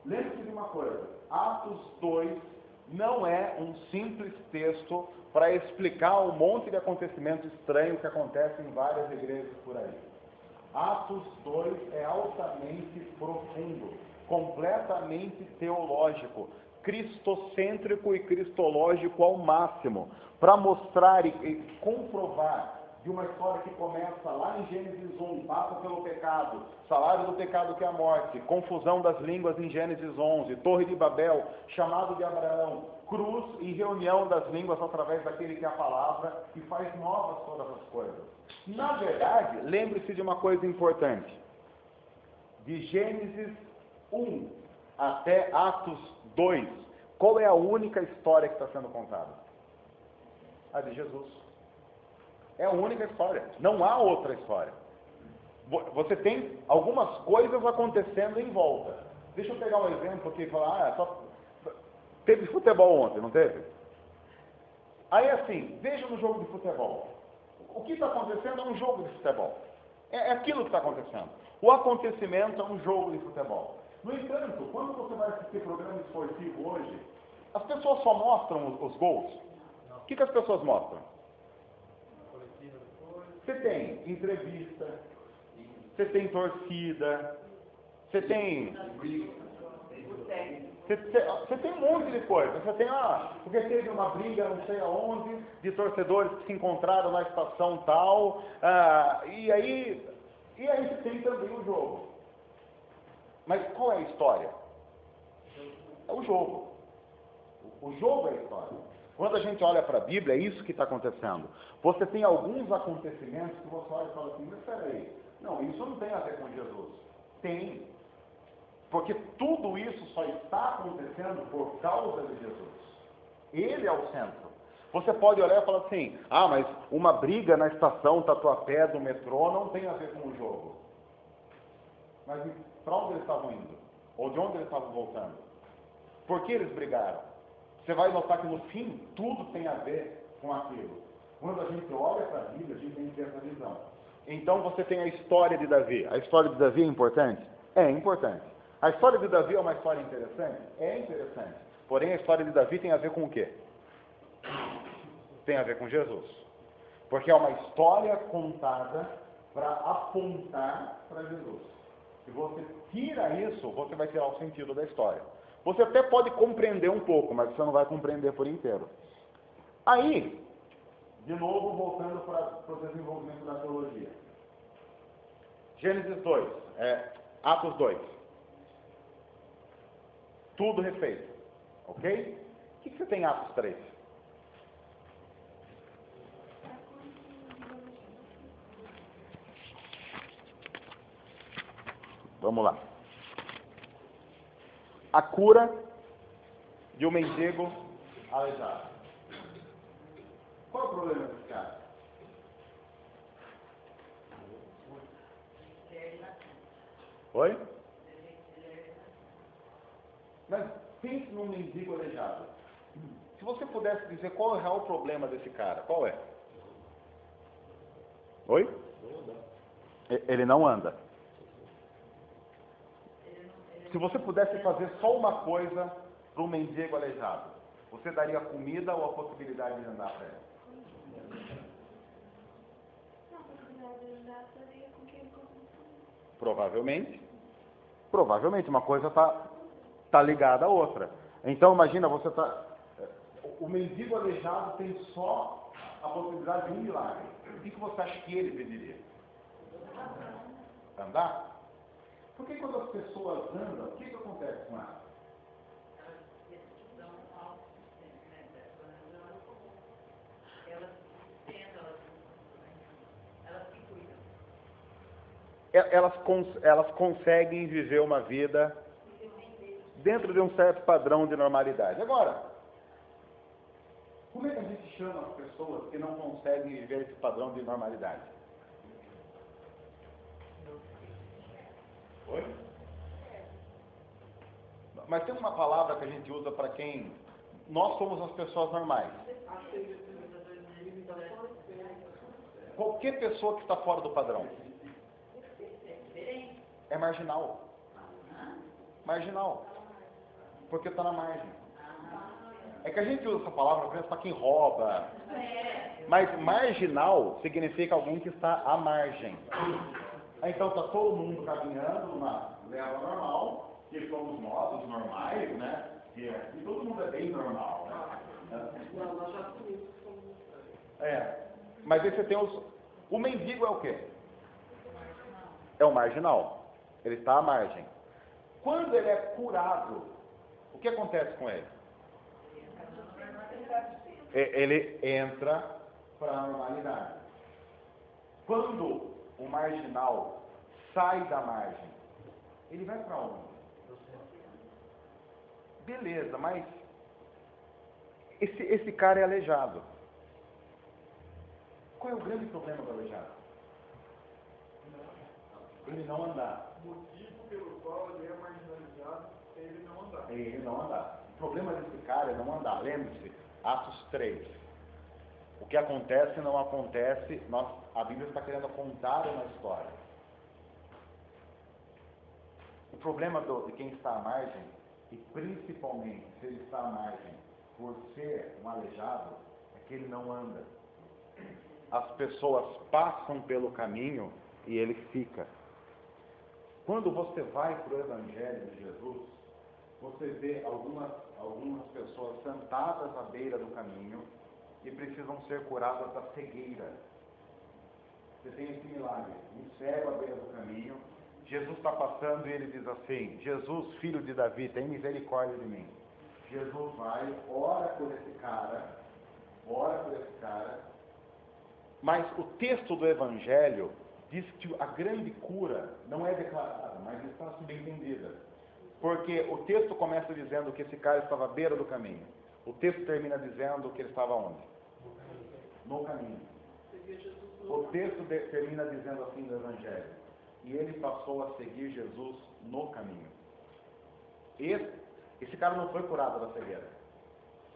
Lembre-se de uma coisa, Atos 2 não é um simples texto para explicar um monte de acontecimentos estranhos que acontecem em várias igrejas por aí. Atos 2 é altamente profundo, completamente teológico, cristocêntrico e cristológico ao máximo, para mostrar e comprovar de uma história que começa lá em Gênesis 1, passa pelo pecado, salário do pecado que é a morte, confusão das línguas em Gênesis 11, Torre de Babel, chamado de Abraão, cruz e reunião das línguas através daquele que é a palavra e faz novas todas as coisas. Na verdade, lembre-se de uma coisa importante. De Gênesis 1 até Atos 2, qual é a única história que está sendo contada? A de Jesus. É a única história. Não há outra história. Você tem algumas coisas acontecendo em volta. Deixa eu pegar um exemplo aqui e falar, teve futebol ontem, não teve? Aí assim, veja no jogo de futebol. O que está acontecendo é um jogo de futebol. É aquilo que está acontecendo. O acontecimento é um jogo de futebol. No entanto, quando você vai assistir programa esportivo hoje, as pessoas só mostram os gols. O que as pessoas mostram? Você tem entrevista, você tem torcida, você tem um monte de coisa. Você tem, porque teve uma briga não sei aonde, de torcedores que se encontraram na estação tal, e aí você tem também o jogo. Mas qual é a história? É o jogo. O jogo é a história. Quando a gente olha para a Bíblia, é isso que está acontecendo. Você tem alguns acontecimentos que você olha e fala assim, mas peraí, não, isso não tem a ver com Jesus. Tem. Porque tudo isso só está acontecendo por causa de Jesus. Ele é o centro. Você pode olhar e falar assim, mas uma briga na estação Tatuapé do metrô não tem a ver com o jogo. Mas para onde eles estavam indo? Ou de onde eles estavam voltando? Por que eles brigaram? Você vai notar que no fim, tudo tem a ver com aquilo. Quando a gente olha para a Bíblia, a gente tem que ter essa visão. Então você tem a história de Davi. A história de Davi é importante? É importante. A história de Davi é uma história interessante? É interessante. Porém, a história de Davi tem a ver com o quê? Tem a ver com Jesus. Porque é uma história contada para apontar para Jesus. Se você tira isso, você vai tirar o sentido da história. Você até pode compreender um pouco, mas você não vai compreender por inteiro. Aí, de novo, voltando para o desenvolvimento da teologia. Gênesis 2, Atos 2. Tudo refeito. Ok? O que você tem em Atos 3? Vamos lá. A cura de um mendigo aleijado. Qual é o problema desse cara? Oi? Mas pense num mendigo aleijado. Se você pudesse dizer qual é o real problema desse cara, qual é? Oi? Ele não anda. Se você pudesse fazer só uma coisa para um mendigo aleijado, você daria comida ou a possibilidade de andar para ele? Não, a possibilidade de andar faria com que ele conseguisse. Provavelmente uma coisa tá ligada à outra. Então imagina, o mendigo aleijado tem só a possibilidade de um milagre. O que você acha que ele pediria? Andar? Porque quando as pessoas andam, o que acontece com elas? Elas conseguem viver uma vida dentro de um certo padrão de normalidade. Agora, como é que a gente chama as pessoas que não conseguem viver esse padrão de normalidade? Oi? Mas tem uma palavra que a gente usa para quem... Nós somos as pessoas normais. Qualquer pessoa que está fora do padrão é marginal. Marginal. Porque está na margem. É que a gente usa essa palavra para quem rouba. Mas marginal significa alguém que está à margem. Então está todo mundo caminhando numa leva normal, que somos nós, os normais, né? E todo mundo é bem normal, né? Nós já assumimos que somos mas aí você tem o mendigo é o quê? É o marginal. Ele está à margem. Quando ele é curado, o que acontece com ele? Ele entra para a normalidade. Quando o marginal sai da margem, ele vai para onde? Beleza, mas esse cara é aleijado. Qual é o grande problema do aleijado? Ele não andar. O motivo pelo qual ele é marginalizado é ele não andar. É ele não andar. O problema desse cara é não andar. Lembre-se, Atos 3. O que acontece não acontece, a Bíblia está querendo contar uma história. O problema de quem está à margem, e principalmente se ele está à margem por ser um aleijado, é que ele não anda. As pessoas passam pelo caminho e ele fica. Quando você vai para o Evangelho de Jesus, você vê algumas pessoas sentadas à beira do caminho e precisam ser curadas da cegueira. Você tem esse milagre, um cego à beira do caminho, Jesus está passando e ele diz assim: Jesus, filho de Davi, tem misericórdia de mim. Jesus vai, ora por esse cara, mas o texto do Evangelho diz que a grande cura não é declarada, mas está subentendida. Porque o texto começa dizendo que esse cara estava à beira do caminho. O texto termina dizendo que ele estava onde? no caminho. Seguia Jesus O texto termina dizendo assim no Evangelho: e ele passou a seguir Jesus no caminho. Esse cara não foi curado da cegueira.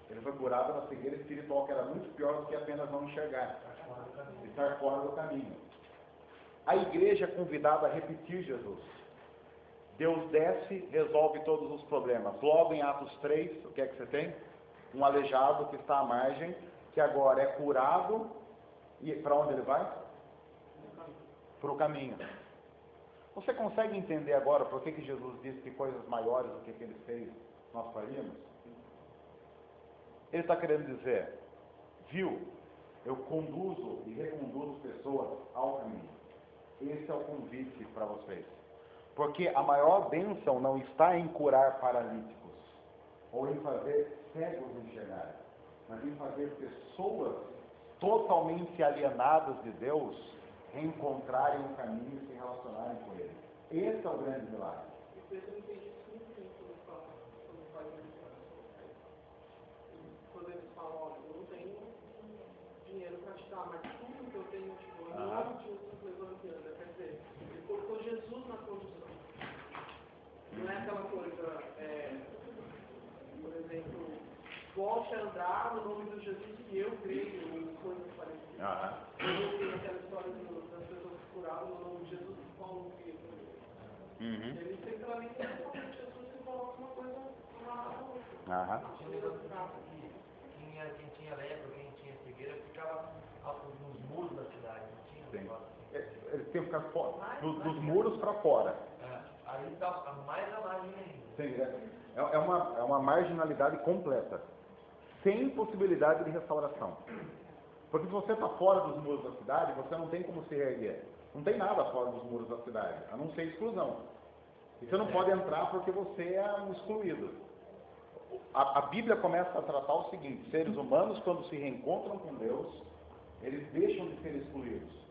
Ele foi curado da cegueira espiritual, que era muito pior do que apenas não enxergar, estar fora do caminho. A igreja é convidada a repetir Jesus. Deus desce, resolve todos os problemas. Logo em Atos 3, o que é que você tem? Um aleijado que está à margem, que agora é curado. E para onde ele vai? Para o caminho. Você consegue entender agora por que Jesus disse que coisas maiores do que ele fez nós faríamos? Ele está querendo dizer, viu, eu conduzo e reconduzo pessoas ao caminho. Esse é o convite para vocês. Porque a maior bênção não está em curar paralíticos, ou em fazer cegos enxergarem, mas em fazer pessoas totalmente alienadas de Deus reencontrarem o caminho e se relacionarem com Ele. Esse é o grande milagre. E Pedro entende isso muito bem quando faz isso. Quando eles falam, olha, eu não tenho dinheiro para te dar, mas tudo que eu tenho eu te dou. Em nome de Jesus levantando. Quer dizer, ele colocou Jesus na condição. Não é aquela coisa, por exemplo, volte a andar no nome de Jesus que eu creio, ou coisas parecidas. Eu tenho aquela história das pessoas curadas no nome de Jesus que Paulo cria. Ele centraliza Jesus e coloca uma coisa na outra. Quem tinha lepra, quem tinha cegueira, ficava nos muros da cidade. Não tinha. Eles têm que ficar fora, dos muros para fora. Aí está mais a margem ainda. Sim, é uma marginalidade completa, sem possibilidade de restauração. Porque se você está fora dos muros da cidade, você não tem como se reerguer. Não tem nada fora dos muros da cidade, a não ser exclusão. E você não pode entrar porque você é um excluído. A Bíblia começa a tratar o seguinte: seres humanos, quando se reencontram com Deus, eles deixam de ser excluídos.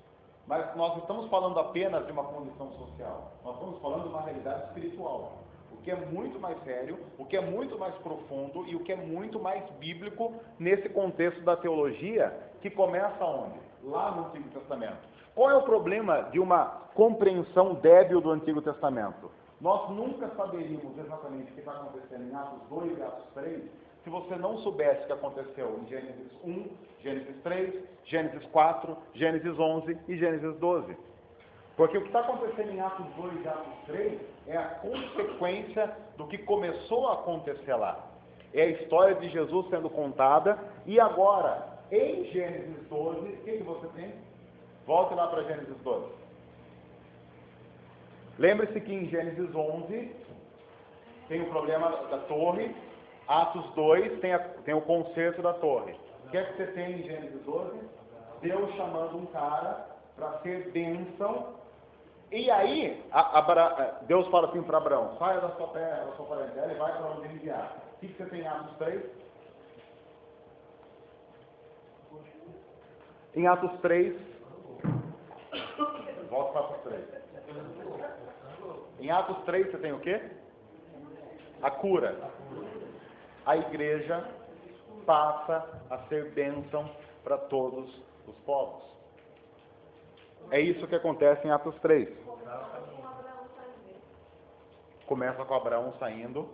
Mas nós não estamos falando apenas de uma condição social, nós estamos falando de uma realidade espiritual. O que é muito mais sério, o que é muito mais profundo e o que é muito mais bíblico nesse contexto da teologia, que começa onde? Lá no Antigo Testamento. Qual é o problema de uma compreensão débil do Antigo Testamento? Nós nunca saberíamos exatamente o que está acontecendo em Atos 2 e Atos 3 se você não soubesse o que aconteceu em Gênesis 1, Gênesis 3, Gênesis 4, Gênesis 11 e Gênesis 12. Porque o que está acontecendo em Atos 2 e Atos 3 é a consequência do que começou a acontecer lá. É a história de Jesus sendo contada. E agora, em Gênesis 12, o que você tem? Volte lá para Gênesis 12. Lembre-se que em Gênesis 11 tem o problema da torre. Atos 2 tem o conserto da torre. O que é que você tem em Gênesis 12? Deus chamando um cara para ser bênção. E aí, Deus fala assim para Abraão: saia da sua terra, da sua parentela e vai para onde ele enviar. O que você tem em Atos 3? Em Atos 3, volta para Atos 3. Em Atos 3 você tem o quê? A cura. A igreja passa a ser bênção para todos os povos. É isso que acontece em Atos 3. Começa com Abraão saindo,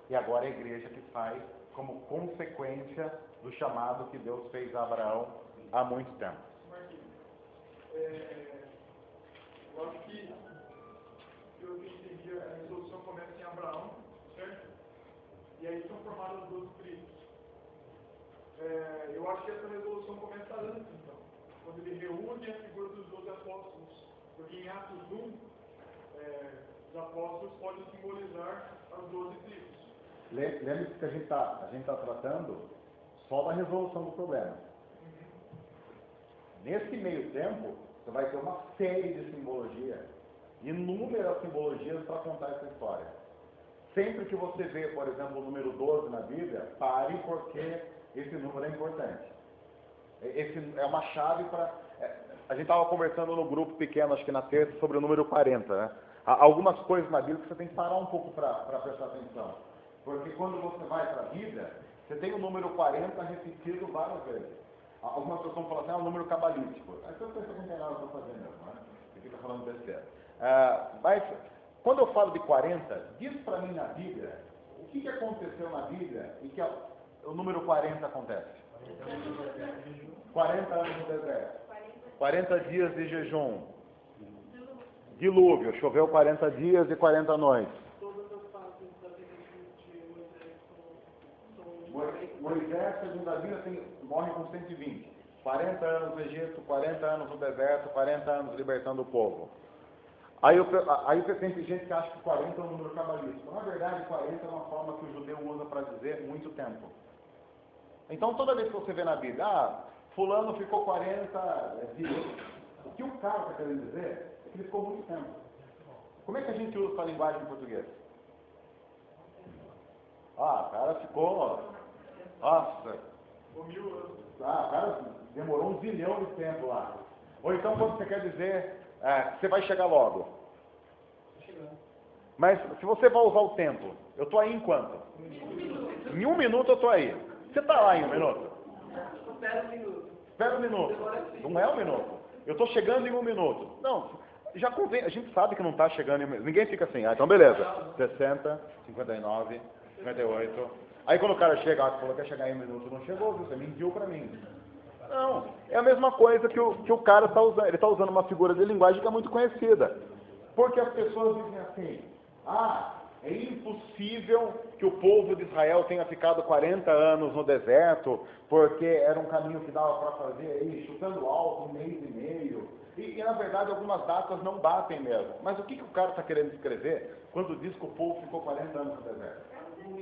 e agora é a igreja que sai como consequência do chamado que Deus fez a Abraão há muito tempo. Eu acho que eu entendi, a resolução começa em Abraão, certo? E aí são formadas 12 tribos. Eu acho que essa resolução começa antes, então, quando ele reúne a figura dos 12 apóstolos. Porque em Atos 1, os apóstolos podem simbolizar as 12 tribos. Lembre-se que a gente tá tratando só da resolução do problema. Nesse meio tempo, você vai ter uma série de simbologia, inúmeras simbologias para contar essa história. Sempre que você vê, por exemplo, o número 12 na Bíblia, pare, porque esse número é importante. Esse é uma chave para... A gente estava conversando no grupo pequeno, acho que na terça, sobre o número 40. Né? Há algumas coisas na Bíblia que você tem que parar um pouco para prestar atenção. Porque quando você vai para a Bíblia, você tem o número 40 repetido várias vezes. Algumas pessoas falam assim, é um número cabalístico. Aí você pensa que não tem nada para fazer mesmo, né? Você fica falando besteira. Mas, quando eu falo de 40, diz para mim na Bíblia, o que aconteceu na Bíblia e que o número 40 acontece? 40 anos no deserto. 40 dias de jejum. Dilúvio, choveu 40 dias e 40 noites. Todas as fases da vida de Moisés Moisés, segundo a Bíblia, morre com 120. 40 anos no Egito, 40 anos no deserto, 40 anos libertando o povo. Aí tem gente que acha que 40 é um número cabalístico. Na verdade, 40 é uma forma que o judeu usa para dizer muito tempo. Então, toda vez que você vê na Bíblia, fulano ficou 40 dias. O que o cara está querendo dizer é que ele ficou muito tempo. Como é que a gente usa essa linguagem em português? O cara ficou... Nossa! O cara demorou 1 zilhão de tempo lá. Ou então, quando você quer dizer que você vai chegar logo. Mas, se você vai usar o tempo, eu estou aí em quanto? Em 1 minuto eu estou aí. Você está lá em 1 minuto? Espera 1 minuto. Não é 1 minuto. Eu estou chegando em 1 minuto. Não, já convém. A gente sabe que não está chegando em 1 minuto. Ninguém fica assim, então beleza. 60, 59, 58. Aí quando o cara chega, falou que ia chegar em 1 minuto, não chegou, viu? Você mentiu para mim. Não, é a mesma coisa que o cara está usando. Ele está usando uma figura de linguagem que é muito conhecida. Porque as pessoas dizem assim, é impossível que o povo de Israel tenha ficado 40 anos no deserto, porque era um caminho que dava para fazer aí, chutando alto, 1 mês e meio. E na verdade algumas datas não batem mesmo. Mas o que o cara está querendo escrever quando diz que o povo ficou 40 anos no deserto?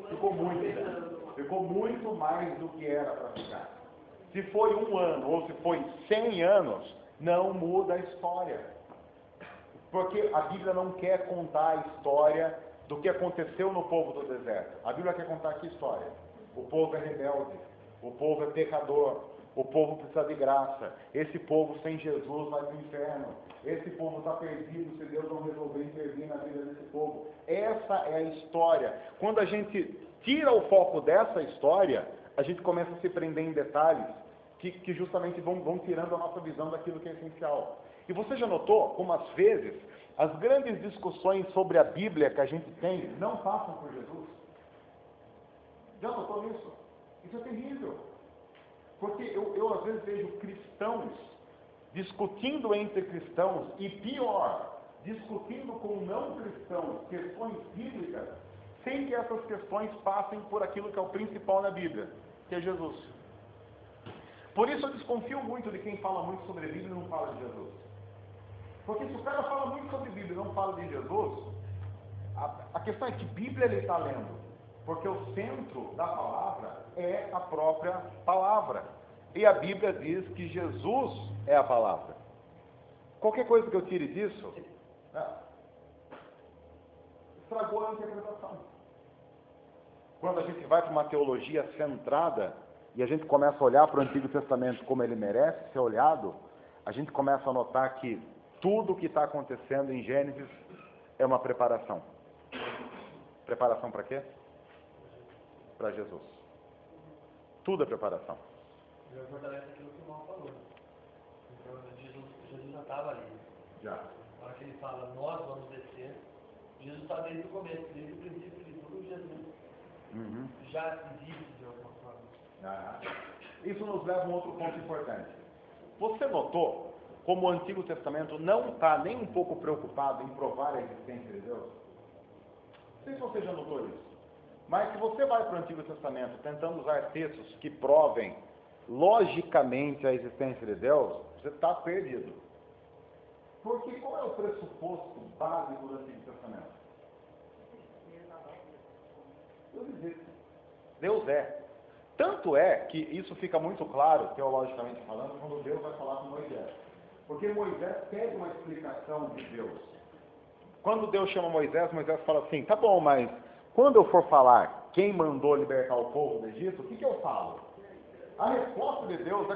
Ficou muito tempo. Ficou muito mais do que era para ficar. Se foi 1 ano ou se foi 100 anos, não muda a história. Porque a Bíblia não quer contar a história do que aconteceu no povo do deserto. A Bíblia quer contar que história? O povo é rebelde, o povo é pecador, o povo precisa de graça. Esse povo sem Jesus vai para o inferno. Esse povo está perdido se Deus não resolver intervir na vida desse povo. Essa é a história. Quando a gente tira o foco dessa história, a gente começa a se prender em detalhes que justamente vão tirando a nossa visão daquilo que é essencial. E você já notou como às vezes as grandes discussões sobre a Bíblia que a gente tem não passam por Jesus? Já notou isso? Isso é terrível. Porque eu às vezes vejo cristãos discutindo entre cristãos e pior, discutindo com não cristãos questões bíblicas sem que essas questões passem por aquilo que é o principal na Bíblia, que é Jesus. Por isso eu desconfio muito de quem fala muito sobre a Bíblia e não fala de Jesus. Porque se o cara fala muito sobre Bíblia e não fala de Jesus, a questão é que Bíblia ele está lendo. Porque o centro da palavra é a própria palavra. E a Bíblia diz que Jesus é a palavra. Qualquer coisa que eu tire disso, estragou a interpretação. Quando a gente vai para uma teologia centrada, e a gente começa a olhar para o Antigo Testamento como ele merece ser olhado, a gente começa a notar que tudo o que está acontecendo em Gênesis é uma preparação. Preparação para quê? Para Jesus. Tudo é preparação. Eu fortalece aquilo que o Mal falou. Então, Jesus já estava ali. Já. Na hora que ele fala, nós vamos descer, Jesus está desde o começo, desde o princípio de tudo, Jesus já existe de alguma forma. Isso nos leva a um outro ponto importante. Você notou como o Antigo Testamento não está nem um pouco preocupado em provar a existência de Deus? Não sei se você já notou isso. Mas se você vai para o Antigo Testamento tentando usar textos que provem logicamente a existência de Deus, você está perdido. Porque qual é o pressuposto básico do Antigo Testamento? Deus existe. Deus é. Tanto é que isso fica muito claro, teologicamente falando, quando Deus vai falar com Moisés. Porque Moisés pede uma explicação de Deus. Quando Deus chama Moisés, Moisés fala assim, tá bom, mas quando eu for falar quem mandou libertar o povo do Egito, o que eu falo? A resposta de Deus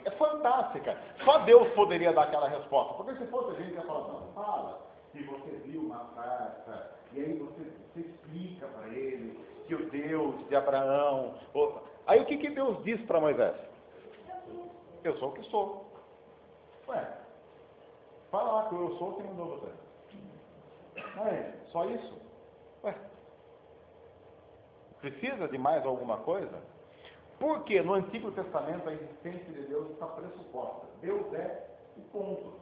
é fantástica. Só Deus poderia dar aquela resposta. Porque se fosse a gente ia falar, não, fala que você viu uma carta, e aí você explica para ele que o Deus de Abraão... Aí o que Deus diz para Moisés? Eu sou o que sou. Ué, fala lá que eu sou quem mandou você. Só isso? Ué, precisa de mais alguma coisa? Porque no Antigo Testamento a existência de Deus está pressuposta. Deus é o ponto.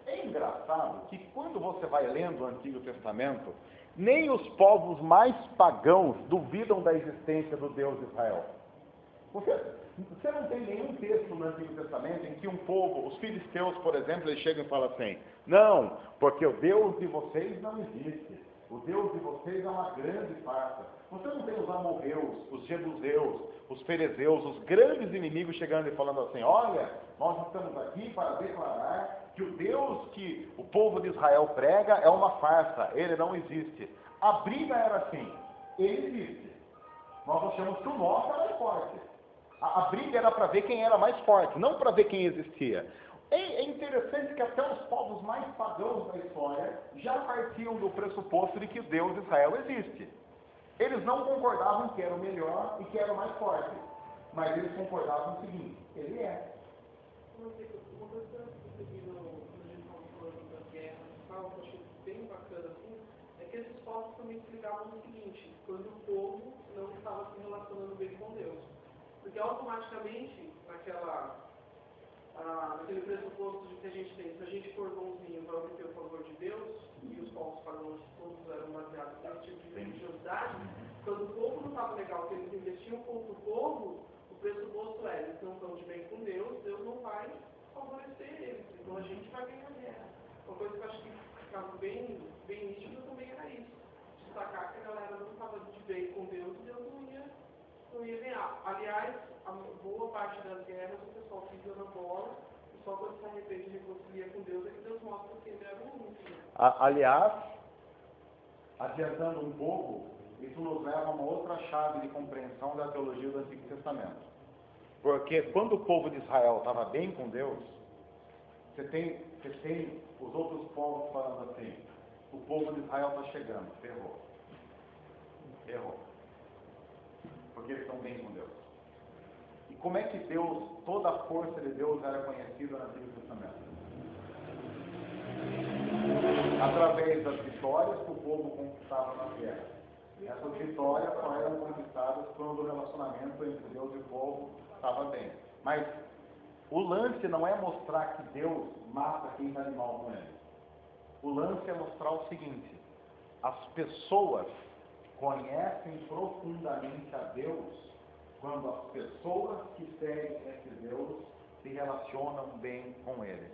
É engraçado que quando você vai lendo o Antigo Testamento, nem os povos mais pagãos duvidam da existência do Deus de Israel. Você não tem nenhum texto no Antigo Testamento em que um povo, os filisteus, por exemplo, eles chegam e falam assim: não, porque o Deus de vocês não existe. O Deus de vocês é uma grande farsa. Você não tem os amorreus, os jebuseus, os ferezeus, os grandes inimigos chegando e falando assim: olha, nós estamos aqui para declarar que o Deus que o povo de Israel prega é uma farsa, ele não existe. A briga era assim: ele existe. Nós achamos que o nosso era mais forte. A briga era para ver quem era mais forte, não para ver quem existia. É interessante que até os povos mais pagãos da história já partiam do pressuposto de que o Deus de Israel existe. Eles não concordavam que era o melhor e que era o mais forte, mas eles concordavam no seguinte: ele é. Uma coisa que eu percebi quando a gente estava falando das guerras e tal, que eu achei bem bacana assim, é que esses povos também explicavam o seguinte: quando o povo não estava se relacionando bem com Deus. Porque automaticamente, naquele pressuposto de que a gente tem, se a gente for bonzinho, vai obter o favor de Deus, e os povos pagãos todos eram baseados nesse tipo de religiosidade, quando o povo não estava legal, que eles investiam contra o povo, o pressuposto é: eles não estão de bem com Deus, Deus não vai favorecer eles, então a gente vai ganhar a guerra. Uma coisa que eu acho que ficava bem nítido também era isso: destacar que a galera não estava de bem com Deus e Deus não ia ganhar. Aliás, a boa parte das guerras o pessoal pisa na bola, e só quando se arrepende e reconcilia com Deus é que Deus mostra que ele era o único. Aliás, adiantando um pouco, isso nos leva a uma outra chave de compreensão da teologia do Antigo Testamento. Porque quando o povo de Israel estava bem com Deus, você tem os outros povos falando assim: o povo de Israel está chegando, ferrou. Porque eles estão bem com Deus. E como é que Deus, toda a força de Deus era conhecida no Antigo Testamento? Através das vitórias que o povo conquistava na guerra. Essas vitórias só eram conquistadas quando o relacionamento entre Deus e o povo estava bem. Mas o lance não é mostrar que Deus mata quem está de mal com ele. O lance é mostrar o seguinte: as pessoas conhecem profundamente a Deus quando as pessoas que seguem esse Deus se relacionam bem com Ele.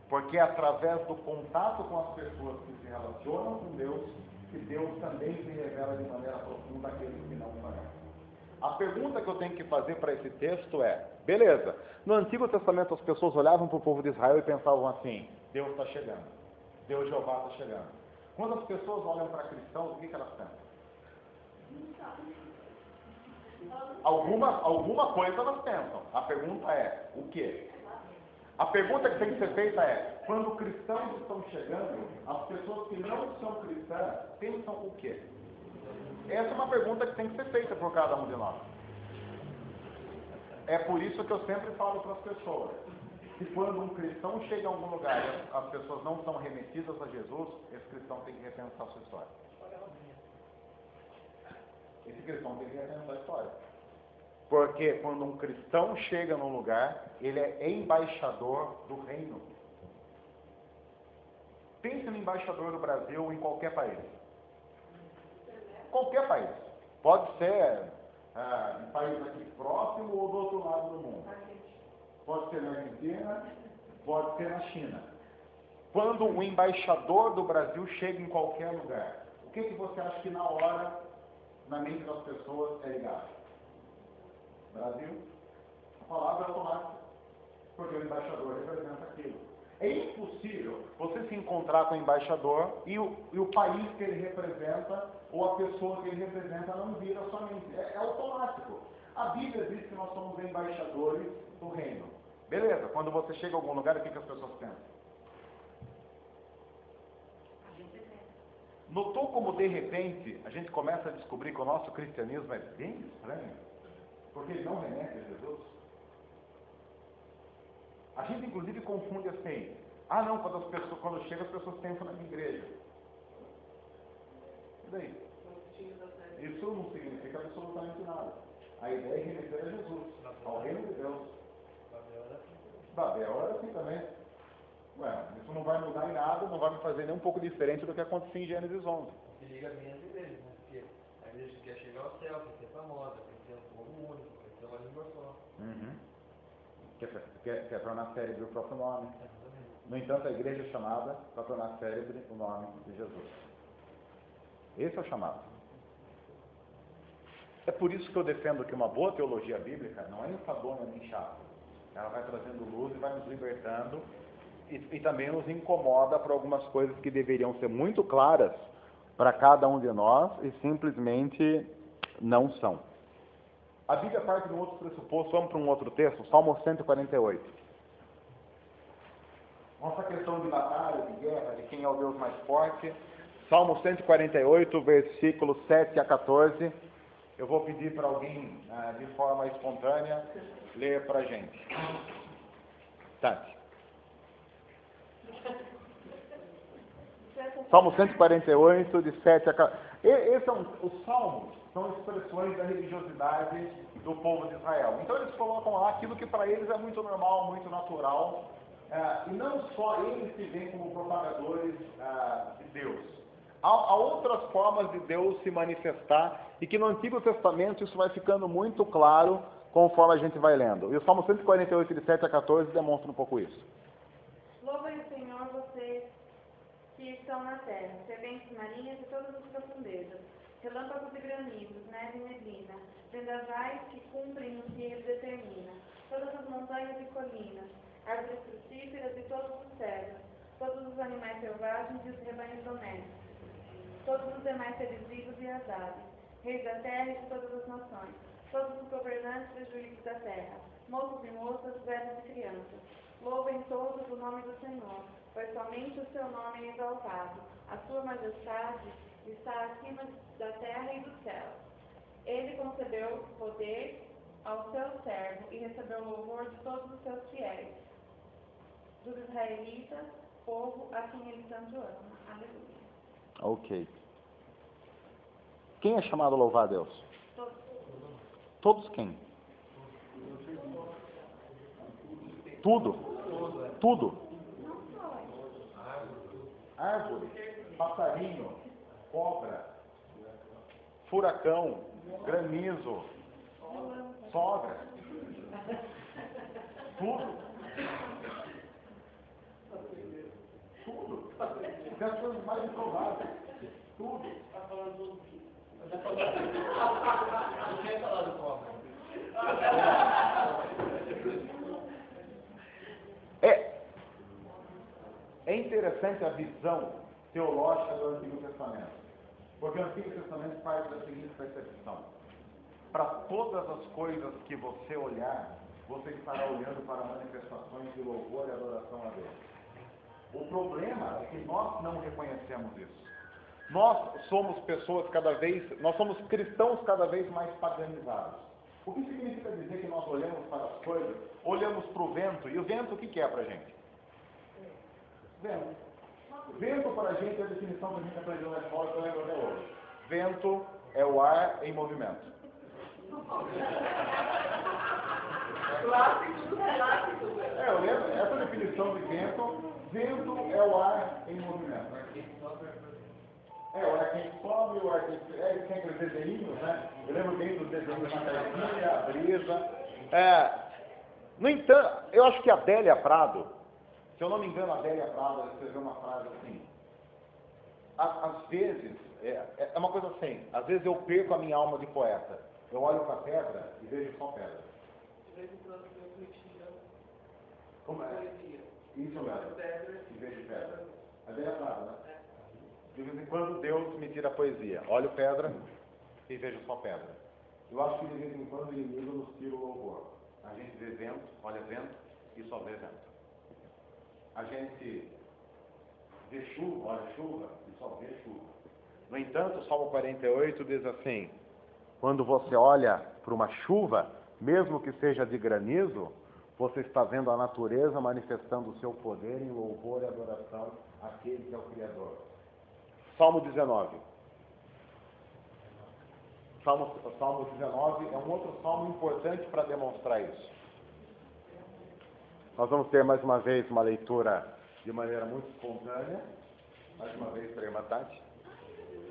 Porque é através do contato com as pessoas que se relacionam com Deus que Deus também se revela de maneira profunda àqueles que não conhecem. A pergunta que eu tenho que fazer para esse texto é: beleza, no Antigo Testamento as pessoas olhavam para o povo de Israel e pensavam assim: Deus está chegando, Deus Jeová está chegando. Quando as pessoas olham para cristãos, o que elas pensam? Alguma coisa elas pensam. A pergunta é: o quê? A pergunta que tem que ser feita é: quando cristãos estão chegando, as pessoas que não são cristãs pensam o quê? Essa é uma pergunta que tem que ser feita por cada um de nós. É por isso que eu sempre falo para as pessoas que quando um cristão chega em algum lugar e as pessoas não são remetidas a Jesus, esse cristão tem que repensar a sua história. Esse cristão tem que repensar a história. Porque quando um cristão chega num lugar, ele é embaixador do reino. Pense no embaixador do Brasil em qualquer país. Qualquer país. Pode ser um país aqui próximo ou do outro lado do mundo. Pode ser na Argentina, pode ser na China. Quando o embaixador do Brasil chega em qualquer lugar, o que você acha que na hora, na mente das pessoas, é ligado? Brasil? A palavra é automática, porque o embaixador representa aquilo. É impossível você se encontrar com o embaixador e o país que ele representa ou a pessoa que ele representa não vir à sua mente. É automático. A Bíblia diz que nós somos embaixadores do reino. Beleza, quando você chega a algum lugar, o que as pessoas pensam? Notou como de repente a gente começa a descobrir que o nosso cristianismo é bem estranho? Porque ele não remete a Jesus. A gente inclusive confunde assim, ah não, quando chega as pessoas pensam na minha igreja. E daí? Isso não significa absolutamente nada. A ideia é remeter a Jesus, ao reino de Deus. Babel era assim também. Ué, isso não vai mudar em nada, não vai me fazer nem um pouco diferente do que aconteceu em Gênesis 11. Que liga bem as igrejas, né? Porque a igreja quer chegar ao céu, quer ser famosa, quer ser um povo único, quer ser uma língua só. Quer tornar célebre o próprio nome. No entanto, a igreja é chamada para tornar célebre o nome de Jesus. Esse é o chamado. É por isso que eu defendo que uma boa teologia bíblica não é enfadonha nem chata. Ela vai trazendo luz e vai nos libertando e também nos incomoda para algumas coisas que deveriam ser muito claras para cada um de nós e simplesmente não são. A Bíblia parte de um outro pressuposto. Vamos para um outro texto, Salmo 148. Nossa questão de batalha, de guerra, de quem é o Deus mais forte. Salmo 148, versículos 7 a 14. Eu vou pedir para alguém, de forma espontânea, ler para a gente. Tati. Salmo 148, de 7 a 14. Os salmos são expressões da religiosidade do povo de Israel. Então eles colocam lá aquilo que para eles é muito normal, muito natural. E não só eles se veem como propagadores de Deus. Há outras formas de Deus se manifestar e que no Antigo Testamento isso vai ficando muito claro conforme a gente vai lendo. E o Salmo 148, de 7 a 14, demonstra um pouco isso. Louvem o Senhor, vocês que estão na terra, serpentes marinhas e todas as profundezas, relâmpagos e granizos, neve e neblina, vendavais que cumprem o que ele determina, todas as montanhas e colinas, árvores frutíferas e todos os cedros, todos os animais selvagens e os rebanhos domésticos, todos os demais seres vivos e as aves, reis da terra e de todas as nações, todos os governantes e juízes da terra, moços e moças, velhos e crianças. Louvem todos o nome do Senhor, pois somente o seu nome é exaltado. A sua majestade está acima da terra e do céu. Ele concedeu poder ao seu servo e recebeu o louvor de todos os seus fiéis, dos israelitas, povo a quem ele tanto ama. Aleluia. Ok. Quem é chamado a louvar a Deus? Todos. Todos quem? Tudo. Tudo. Árvore, passarinho, cobra, furacão, granizo, sogra. Tudo. Tudo. Até as coisas mais improváveis. Tudo. Está falando do quê? Não quer falar do cobra. É interessante a visão teológica do Antigo Testamento, porque o Antigo Testamento parte da seguinte percepção: para todas as coisas que você olhar, você estará olhando para manifestações de louvor e adoração a Deus. O problema é que nós não reconhecemos isso. Nós somos nós somos cristãos cada vez mais paganizados. O que significa dizer que nós olhamos para as coisas, olhamos para o vento, e o vento o que é para a gente? Vento. Vento para a gente é a definição que a gente aprendeu na escola, que eu lembro até hoje. Vento é o ar em movimento. Eu lembro, essa definição de vento, vento é o ar em movimento. O ar quente sobe, o ar quente... tem aqueles desenhos, né? Eu lembro bem dos desenhos na caixinha, a brisa. No entanto, eu acho que a Adélia Prado, se eu não me engano, a Adélia Prado escreveu uma frase assim: às vezes, é uma coisa assim, às vezes eu perco a minha alma de poeta. Eu olho para a pedra e vejo só pedra. De vez em quando eu me tiro. Como é? Poesia. Isso mesmo. Pedra. E vejo pedra. Adélia Prado, né? De vez em quando Deus me tira a poesia. Olho pedra e vejo só pedra. Eu acho que de vez em quando o inimigo nos tira o louvor. A gente vê vento, olha vento e só vê vento. A gente vê chuva, olha chuva e só vê chuva. No entanto, o Salmo 48 diz assim: quando você olha para uma chuva, mesmo que seja de granizo, você está vendo a natureza manifestando o seu poder em louvor e adoração àquele que é o Criador. Salmo 19. Salmo 19 é um outro salmo importante para demonstrar isso. Nós vamos ter mais uma vez uma leitura de maneira muito espontânea. Mais uma vez, Prema Tati.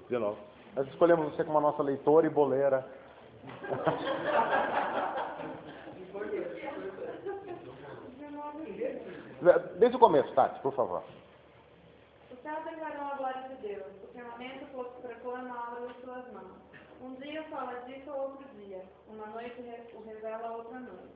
De novo. Nós escolhemos você como a nossa leitora e boleira. Desde o começo, Tati, por favor. O céu declarou a glória de Deus, o firmamento proclama a obra das suas mãos. Um dia fala disso ou outro dia, uma noite o revela a outra noite.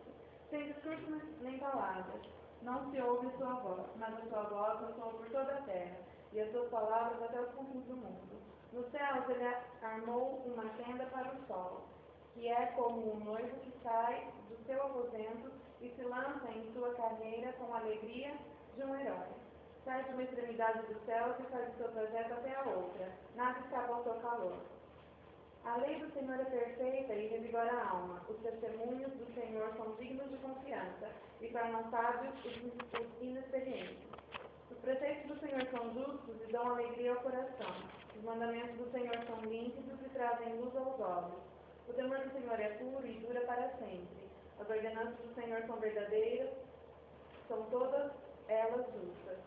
Sem discurso nem palavras, não se ouve sua voz, mas a sua voz ressoa por toda a terra, e as suas palavras até os confins do mundo. Nos céus ele armou uma tenda para o sol, que é como um noivo que sai do seu aposento e se lança em sua carreira com a alegria de um herói. Sai de uma extremidade do céu e faz o seu trajeto até a outra. Nada escapa ao seu calor. A lei do Senhor é perfeita e revigora a alma. Os testemunhos do Senhor são dignos de confiança e tornam sábios os inexperientes. Os preceitos do Senhor são justos e dão alegria ao coração. Os mandamentos do Senhor são límpidos e trazem luz aos olhos. O temor do Senhor é puro e dura para sempre. As ordenanças do Senhor são verdadeiras, são todas elas justas.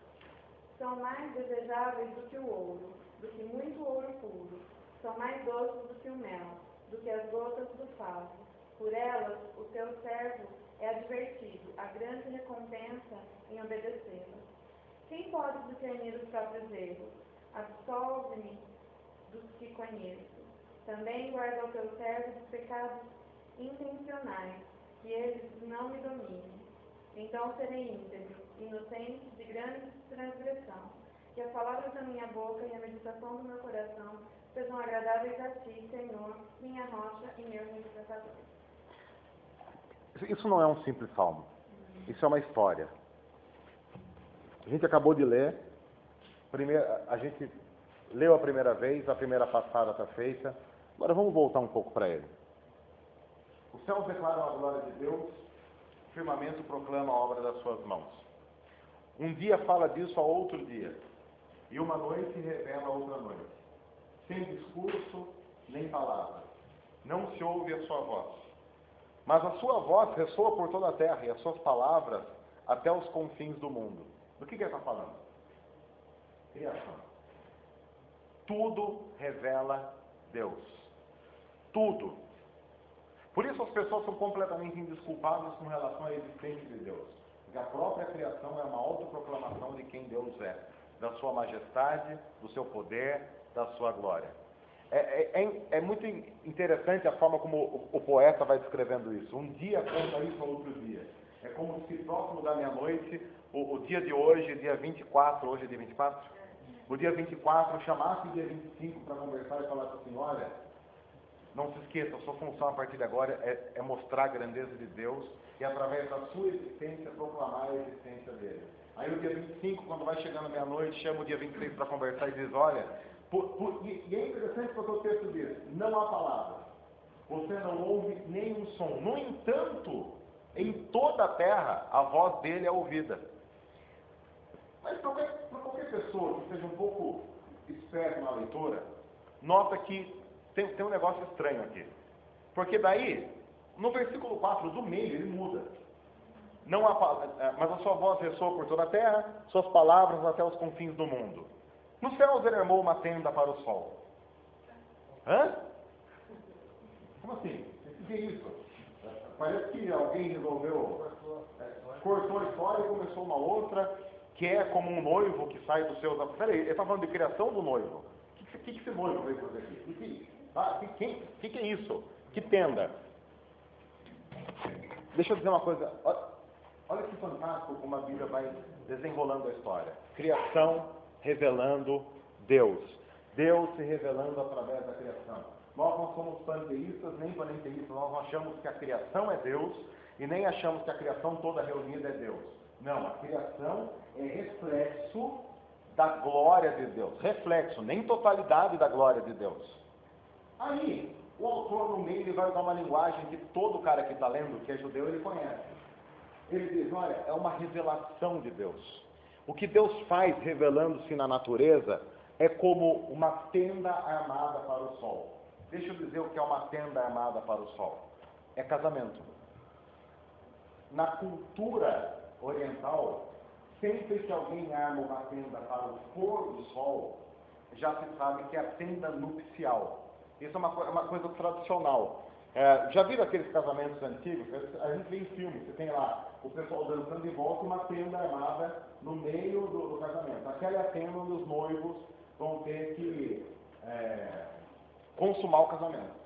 São mais desejáveis do que o ouro, do que muito ouro puro. São mais doces do que o mel, do que as gotas do favo. Por elas, o teu servo é advertido, a grande recompensa em obedecê-las. Quem pode discernir os próprios erros? Absolve-me dos que conheço. Também guarda o teu servo dos pecados intencionais, que eles não me dominem. Então serei íntegro, inocente de grande transgressão. Que as palavras da minha boca e a meditação do meu coração sejam agradáveis a ti, Senhor, minha rocha e meu libertador. Isso não é um simples salmo. Isso é uma história. A gente acabou de ler. A gente leu a primeira vez, a primeira passada está feita. Agora vamos voltar um pouco para ele. Os céus declaram a glória de Deus, o firmamento proclama a obra das suas mãos. Um dia fala disso a outro dia, e uma noite revela a outra noite. Sem discurso nem palavra. Não se ouve a sua voz. Mas a sua voz ressoa por toda a terra, e as suas palavras até os confins do mundo. Do que ele está falando? Criação. Tudo revela Deus. Tudo. Por isso as pessoas são completamente indesculpáveis com relação à existência de Deus. Porque a própria criação é uma autoproclamação de quem Deus é. Da sua majestade, do seu poder, da sua glória. É muito interessante a forma como o poeta vai descrevendo isso. Um dia conta isso ao outro dia. É como se próximo da meia-noite, o dia de hoje, dia 24, hoje é dia 24? O dia 24 chamasse o dia 25 para conversar e falar assim, olha, não se esqueça, a sua função a partir de agora é mostrar a grandeza de Deus e através da sua existência proclamar a existência dele. Aí o dia 25, quando vai chegando meia-noite, chama o dia 26 para conversar e diz, olha, e é interessante porque o texto diz, não há palavra, você não ouve nenhum som. No entanto, em toda a terra, a voz dele é ouvida. Mas para qualquer pessoa que seja um pouco esperto na leitura, nota que tem um negócio estranho aqui. Porque daí, no versículo 4 do meio, ele muda. Não há, mas a sua voz ressoa por toda a terra, suas palavras até os confins do mundo. Nos céus ele armou uma tenda para o sol. Hã? Como assim? O que é isso? Parece que alguém resolveu, cortou a história e começou uma outra, que é como um noivo que sai dos seus... Peraí, ele está falando de criação do noivo. O que esse noivo veio fazer aqui? O que é isso? Que tenda? Deixa eu dizer uma coisa. Olha que fantástico como a Bíblia vai desenrolando a história. Criação revelando Deus. Deus se revelando através da criação. Nós não somos panteístas nem panenteístas. Nós não achamos que a criação é Deus e nem achamos que a criação toda reunida é Deus. Não, a criação é reflexo da glória de Deus. Reflexo, nem totalidade da glória de Deus. Aí, o autor no meio ele vai usar uma linguagem que todo cara que está lendo, que é judeu, ele conhece. Ele diz, olha, é uma revelação de Deus. O que Deus faz revelando-se na natureza é como uma tenda armada para o sol. Deixa eu dizer o que é uma tenda armada para o sol. É casamento. Na cultura oriental, sempre que alguém arma uma tenda para o pôr do sol, já se sabe que é a tenda nupcial. Isso é uma coisa tradicional. Já viram aqueles casamentos antigos? A gente vê em filmes, você tem lá o pessoal dançando em volta e uma tenda armada no meio do casamento. Aquela é a tenda onde os noivos vão ter que consumar o casamento.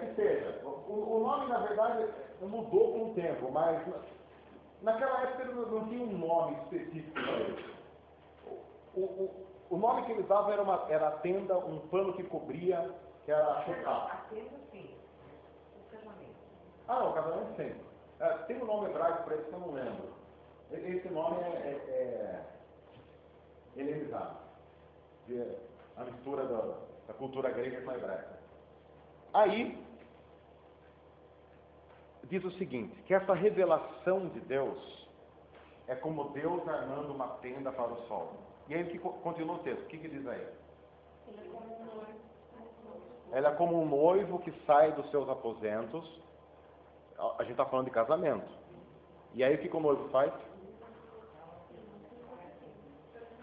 Que seja. O nome, na verdade, mudou com o tempo, mas naquela época não tinha um nome específico para isso. O nome que eles davam era a tenda, um pano que cobria, que era a chocá. A tenda, sim. O casamento. O casamento sim. Tem um nome hebraico para isso que eu não lembro. Esse nome é helenizado. A mistura da cultura grega com a hebraica. Aí, diz o seguinte, que essa revelação de Deus é como Deus armando uma tenda para o sol. E aí, continua o texto, o que diz aí? Ela é como um noivo que sai dos seus aposentos. A gente está falando de casamento. E aí, o que o noivo faz?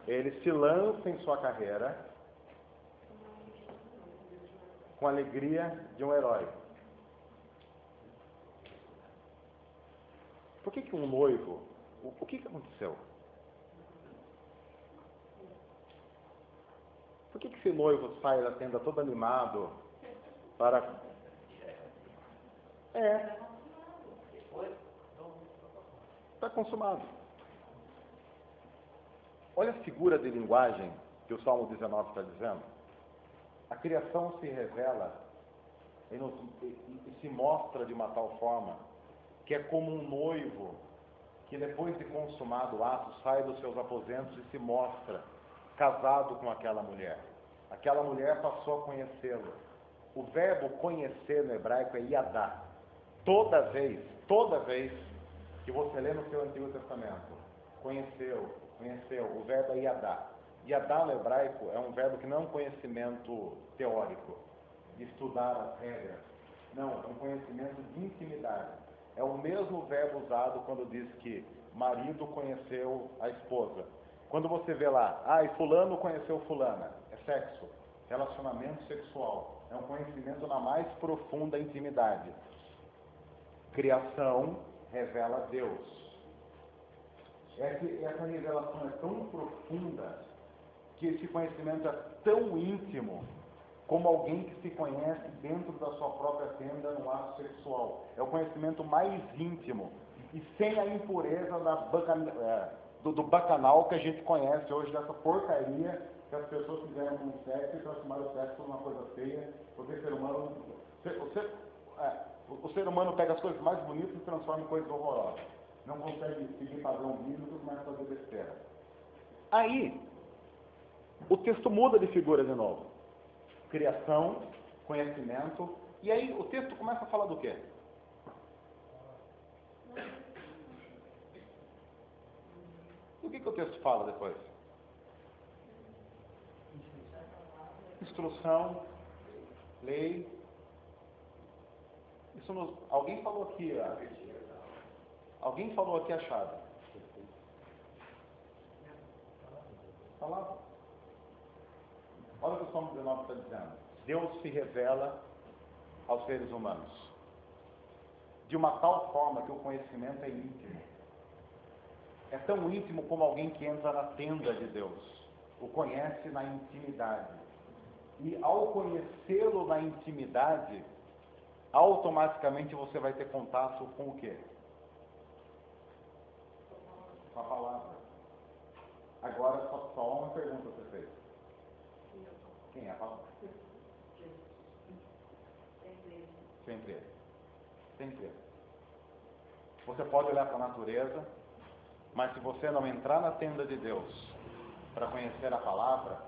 Ele se lança em sua carreira com a alegria de um herói. Por que um noivo... O que aconteceu? Por que esse noivo sai da tenda todo animado para... Está consumado. Olha a figura de linguagem que o Salmo 19 está dizendo. A criação se revela e se mostra de uma tal forma que é como um noivo que depois de consumado o ato sai dos seus aposentos e se mostra casado com aquela mulher. Aquela mulher passou a conhecê-lo. O verbo conhecer no hebraico é yadá. Toda vez que você lê no seu Antigo Testamento, conheceu, o verbo é yadá. Yadá no hebraico é um verbo que não é um conhecimento teórico, de estudar as regras. Não, é um conhecimento de intimidade. É o mesmo verbo usado quando diz que marido conheceu a esposa. Quando você vê lá, e fulano conheceu fulana, é sexo, relacionamento sexual. É um conhecimento na mais profunda intimidade. Criação revela Deus. Essa revelação é tão profunda que esse conhecimento é tão íntimo como alguém que se conhece dentro da sua própria tenda no ato sexual. É o conhecimento mais íntimo e sem a impureza do bacanal que a gente conhece hoje, dessa porcaria que as pessoas fizeram com o sexo e transformaram o sexo numa coisa feia, porque o ser humano pega as coisas mais bonitas e transforma em coisas horrorosas. Não consegue seguir padrão bíblico, começa a fazer besteira. Aí, o texto muda de figura de novo. Criação, conhecimento, e aí o texto começa a falar do quê? E o que o texto fala depois? Instrução, lei. Alguém falou aqui a chave. Palavra. Olha o que o Salmo 19 está dizendo. Deus se revela aos seres humanos de uma tal forma que o conhecimento é íntimo. É tão íntimo como alguém que entra na tenda de Deus. O conhece na intimidade. E ao conhecê-lo na intimidade, automaticamente você vai ter contato com o quê? Com a palavra. Agora, só uma pergunta a você fez. Quem é a palavra? Sempre ele. Sempre ele. Você pode olhar para a natureza, mas se você não entrar na tenda de Deus para conhecer a palavra,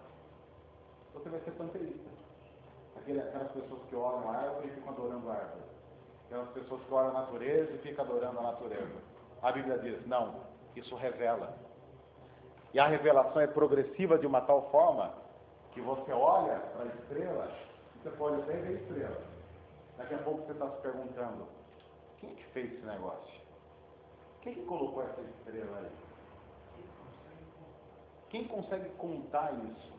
você vai ser panteísta. Aquelas pessoas que olham a árvore e ficam adorando a árvore. Aquelas pessoas que olham a natureza e ficam adorando a natureza. A Bíblia diz, não, isso revela. E a revelação é progressiva de uma tal forma que você olha para a estrela, você pode até ver a estrela. Daqui a pouco você está se perguntando, quem que fez esse negócio? Quem que colocou essa estrela aí? Quem consegue contar isso?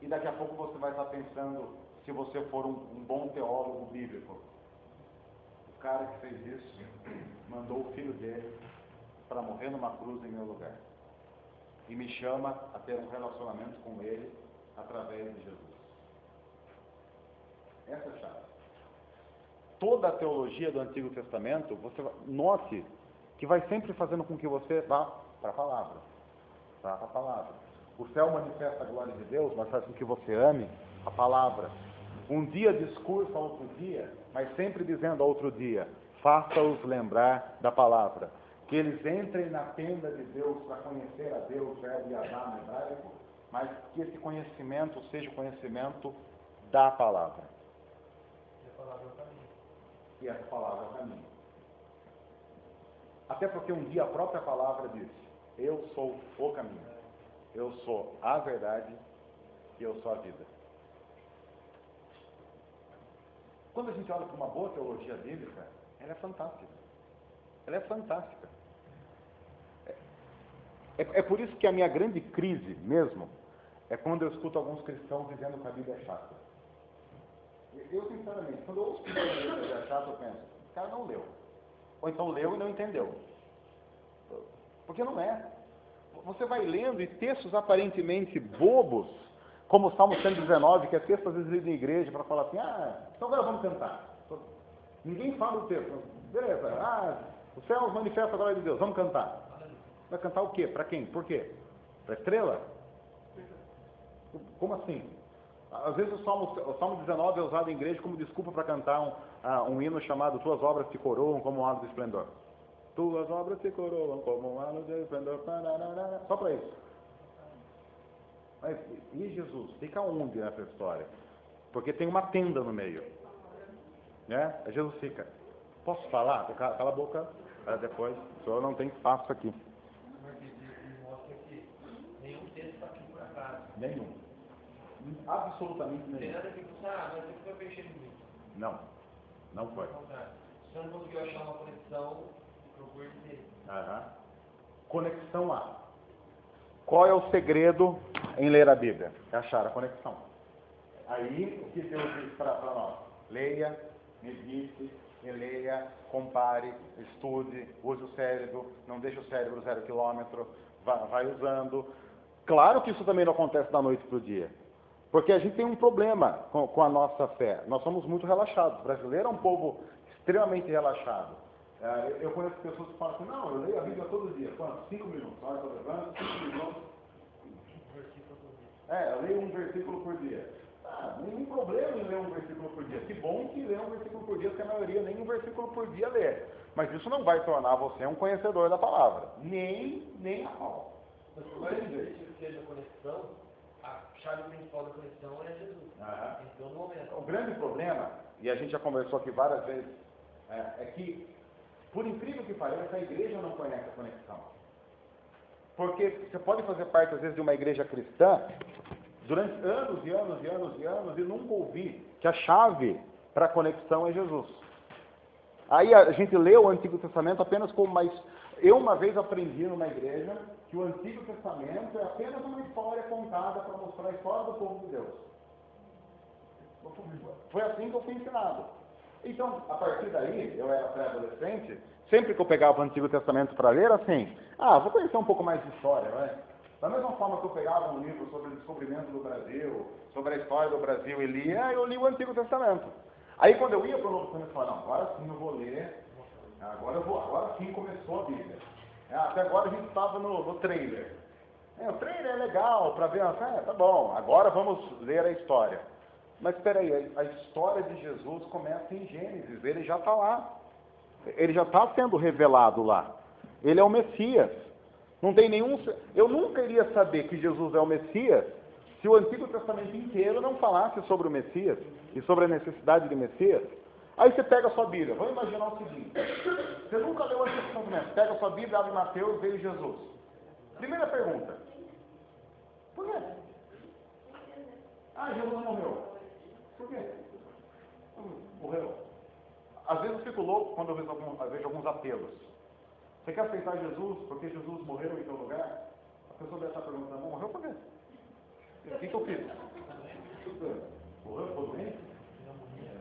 E daqui a pouco você vai estar pensando, se você for um bom teólogo bíblico, o cara que fez isso mandou o filho dele para morrer numa cruz em meu lugar. E me chama a ter um relacionamento com ele através de Jesus. Essa é a chave. Toda a teologia do Antigo Testamento, você note que vai sempre fazendo com que você vá para a palavra. Vá para a palavra. O céu manifesta a glória de Deus, mas faz com que você ame a palavra. Um dia discursa a outro dia, mas sempre dizendo a outro dia, faça-os lembrar da palavra. Que eles entrem na tenda de Deus para conhecer a Deus, verbo Yadá no hebraico, mas que esse conhecimento seja o conhecimento da palavra. E a palavra é o caminho. E essa palavra é o caminho. Até porque um dia a própria palavra disse, eu sou o caminho, eu sou a verdade e eu sou a vida. Quando a gente olha para uma boa teologia bíblica, ela é fantástica. Ela é fantástica. É por isso que a minha grande crise mesmo é quando eu escuto alguns cristãos dizendo que a Bíblia é chata. Eu sinceramente, quando eu ouço que a Bíblia é chata, eu penso, o cara não leu. Ou então leu e não entendeu. Porque não é. Você vai lendo e textos aparentemente bobos, como o Salmo 119, que é texto às vezes lido em igreja para falar assim, então agora vamos cantar. Ninguém fala o texto. Beleza, o céu manifesta a glória de Deus, vamos cantar. Vai cantar o quê? Para quem? Por quê? Para a estrela? Como assim? Às vezes o Salmo 19 é usado em igreja como desculpa para cantar um hino chamado Tuas obras te coroam como um halo de esplendor. Tuas obras te coroam como um halo de esplendor. Só para isso. Mas, e Jesus? Fica onde nessa história? Porque tem uma tenda no meio. Né? Aí Jesus fica, posso falar? Cala a boca, depois, o senhor não tem espaço aqui. Ele mostra que nenhum texto está aqui por acaso. Nenhum. Absolutamente Não tem nenhum. nada a ver com mas você foi mexer em mim. Não foi. Ao contrário. Você não conseguiu achar uma conexão para o curso dele. Conexão A. Qual é o segredo em ler a Bíblia? É achar a conexão. Aí, o que Deus diz para nós? Leia, medite, releia, compare, estude, use o cérebro, não deixe o cérebro 0 km, vai usando. Claro que isso também não acontece da noite para o dia. Porque a gente tem um problema com a nossa fé. Nós somos muito relaxados. O brasileiro é um povo extremamente relaxado. Eu conheço pessoas que falam assim, não, eu leio a Bíblia todo dia. Quanto? 5 minutos. Olha, estou levando 5 minutos. Eu leio um versículo por dia. Nenhum problema em ler um versículo por dia. Que bom que lê um versículo por dia, porque a maioria nem um versículo por dia lê. Mas isso não vai tornar você um conhecedor da palavra. Nem a pau. Mas por mais que seja conexão, a chave principal da conexão é Jesus. Então, no momento. O grande problema, e a gente já conversou aqui várias vezes, é que, por incrível que pareça, a igreja não conhece a conexão. Porque você pode fazer parte, às vezes, de uma igreja cristã, durante anos e anos e anos e anos, e nunca ouvir que a chave para a conexão é Jesus. Aí a gente lê o Antigo Testamento apenas como mais... Eu uma vez aprendi numa igreja que o Antigo Testamento é apenas uma história contada para mostrar a história do povo de Deus. Foi assim que eu fui ensinado. Então, a partir daí, eu era pré-adolescente, sempre que eu pegava o Antigo Testamento para ler, assim, vou conhecer um pouco mais de história, né? Da mesma forma que eu pegava um livro sobre o descobrimento do Brasil, sobre a história do Brasil e lia, eu li o Antigo Testamento. Aí quando eu ia para o Novo Testamento, eu falava, não, agora sim eu vou ler, agora sim começou a Bíblia. Até agora a gente estava no trailer. O trailer é legal para ver, tá bom, agora vamos ler a história. Mas espera aí, a história de Jesus começa em Gênesis, ele já está lá. Ele já está sendo revelado lá. Ele é o Messias. Não tem nenhum... Eu nunca iria saber que Jesus é o Messias se o Antigo Testamento inteiro não falasse sobre o Messias e sobre a necessidade de Messias. Aí você pega a sua Bíblia. Vamos imaginar o seguinte. Você nunca leu o Antigo Testamento. Pega a sua Bíblia, abre Mateus, veio Jesus. Primeira pergunta. Por quê? Ah, Jesus morreu. Por quê? Morreu. Às vezes eu fico louco quando eu vejo alguns apelos. Você quer aceitar Jesus porque Jesus morreu em seu lugar? A pessoa deve estar perguntando, morreu por quê? O que eu fiz? Morreu, ficou doente?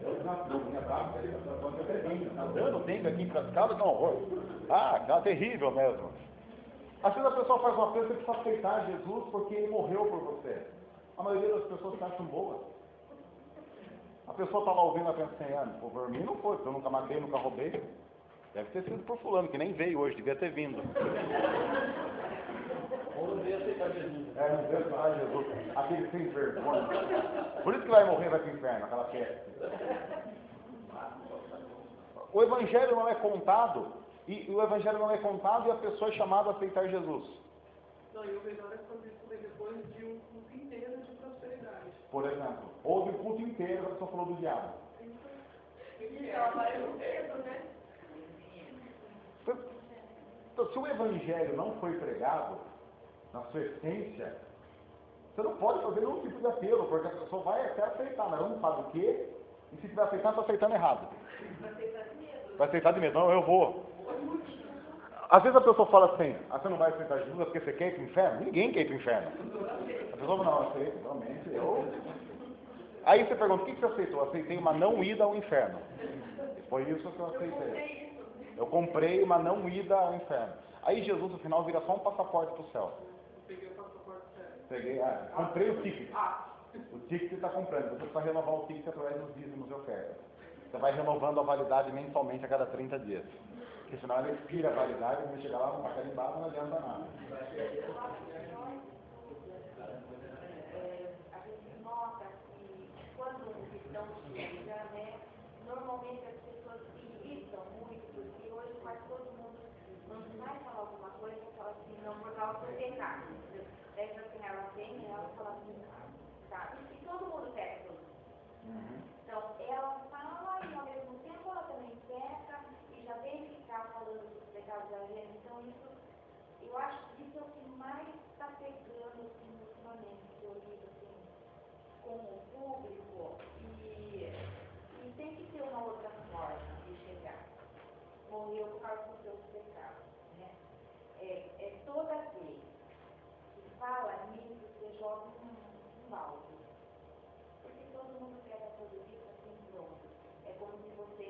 Pneumonia brava, tá dando tempo aqui em Piracicaba, que é um horror. Ah, tá terrível mesmo. Às vezes a pessoa faz uma coisa, você precisa aceitar Jesus porque ele morreu por você. A maioria das pessoas se acham boas. A pessoa está lá ouvindo a pensando, por mim não foi, porque eu nunca matei, nunca roubei. Deve ter sido por fulano, que nem veio hoje, devia ter vindo. Ou não veio aceitar Jesus. Não veio aceitar Jesus. Aquele sem vergonha. Por isso que vai morrer, vai para o inferno, aquela peste. O Evangelho não é contado, e o Evangelho não é contado e a pessoa é chamada a aceitar Jesus. Não, e o melhor é quando isso vem depois de um culto inteiro de prosperidade. Por exemplo, houve o culto inteiro, a pessoa falou do diabo. E ela vai no medo, né? Então, se o Evangelho não foi pregado, na sua essência, você não pode fazer nenhum tipo de apelo, porque a pessoa vai até aceitar, mas ela não sabe o quê, e se estiver aceitando, está aceitando errado. Vai aceitar de medo. Não, eu vou. Às vezes a pessoa fala assim, você não vai aceitar Jesus porque você quer ir para o inferno? Ninguém quer ir para o inferno. A pessoa fala, não, eu aceito, realmente, eu... Aí você pergunta, o que você aceitou? Eu aceitei uma não ida ao inferno. Foi isso que eu aceitei. Eu comprei uma não ida ao inferno. Aí Jesus, no final, vira só um passaporte para o céu. Peguei o passaporte sério. Peguei, comprei o ticket. O ticket você está comprando. Você precisa renovar o ticket através dos dízimos e ofertas. Você vai renovando a validade mensalmente a cada 30 dias. Porque senão ela expira a validade, quando chegar lá, não está carimbado, não adianta nada. A gente nota que quando o cristão chega, né, normalmente as pessoas se irritam muito, porque hoje quase todo mundo, quando vai falar alguma coisa, fala assim, não, por causa do pecado. Daí assim, ela vem e ela fala assim, sabe? E todo mundo peca tudo. Então, ela fala e ao mesmo tempo ela também peca e já vem ficar falando dos pecados da gente. Então, isso, eu acho que isso é o que mais está pegando assim, ultimamente, que eu lido assim, com o público e tem que ter uma outra forma de chegar. Morreu por causa dos seus pecados, né? É toda vez que fala nisso, você joga um balde. Porque todo mundo pega tudo isso assim pronto. É como se você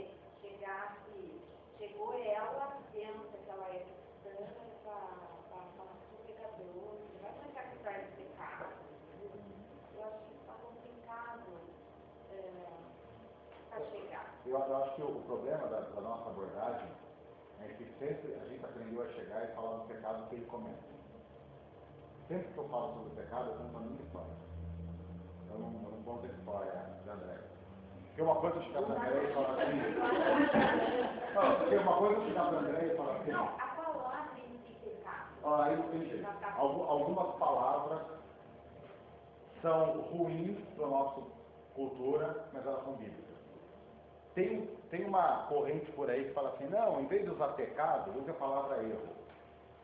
chegou ela, vendo que ela é cristã, para falar com o pecador, não vai começar a quitar de pecado. Eu acho que está complicado para chegar. Eu acho que o problema da nossa abordagem é que sempre a gente aprendeu a chegar e falar do pecado que ele comete. Sempre que eu falo sobre o pecado, eu conto a minha história. Eu não conto a história de André. Porque uma coisa é chegar para André e falar assim. Não, porque uma coisa é chegar para André e falar assim. Não, a palavra em si pecado. Aí eu entendi. Algumas palavras são ruins para a nossa cultura, mas elas são bíblicas. Tem uma corrente por aí que fala assim, não, em vez de usar pecado, use a palavra erro.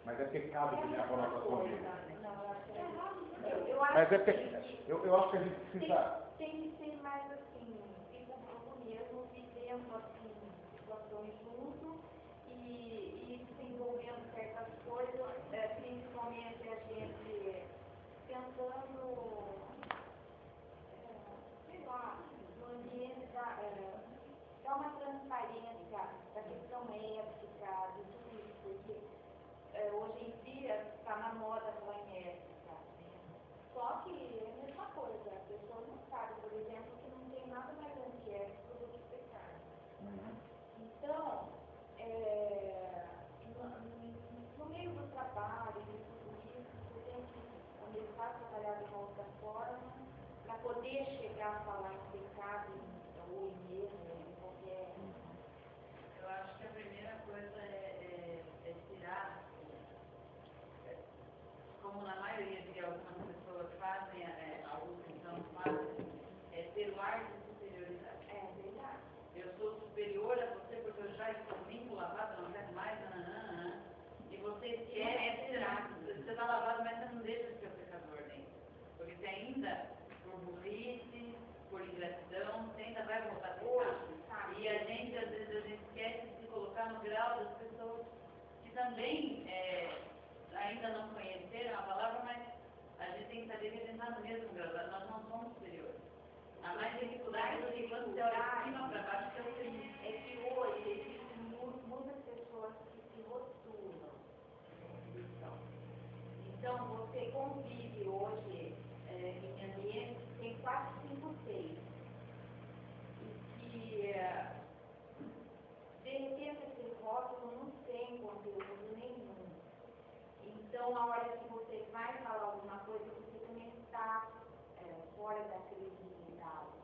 Mas é pecado que leva a nossa convívio. Mas é pecado. Eu acho que a gente precisa... Tem que ser mais assim, fica um pouco mesmo, vivendo assim, situações juntos e desenvolvendo certas coisas, principalmente a gente pensando, sei lá, no ambiente dá uma transparência da questão ética, de tudo isso, porque hoje em dia está na moda falar em ética, né? Só que é a mesma coisa, a pessoa não sabe, por exemplo, que não tem nada mais antiético do que pecar. Então, no meio do trabalho, de tudo isso, você tem que começar a trabalhar de uma outra forma, para poder chegar a falar em pecado ou em erro, em qualquer. Eu acho que a primeira coisa é tirar, como na maioria de algumas pessoas fazem, alguns cristãos fazem, ter o ar de superioridade. É verdade. Eu sou gratidão, você ainda vai voltar a pensar. E a gente, às vezes, a gente esquece de se colocar no grau das pessoas que também ainda não conheceram a palavra, mas a gente tem que saber que a gente está no mesmo grau, nós não somos superiores. A mais dificuldade é que quando você olha de cima para baixo, você oprime. É que hoje existem muitas pessoas que se rotulam. Então, você convive hoje em ambientes que tem 4, 5, 6. E que, de repente, esse rótulo não tem conteúdo nenhum. Então, a hora que você vai falar alguma coisa, você também está fora daquele dignidade.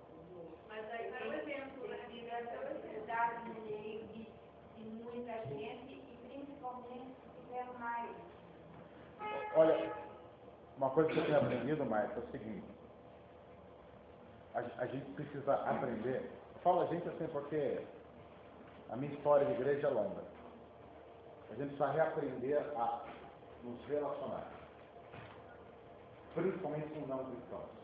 Mas aí não é o exemplo, né? Essa dificuldade no meio de muita gente e principalmente se tiver mais. Olha, uma coisa que eu tenho aprendido, Marta, é o seguinte. A gente precisa aprender. Eu falo a gente assim porque a minha história de igreja é longa. A gente precisa reaprender a nos relacionar. Principalmente com não cristãos.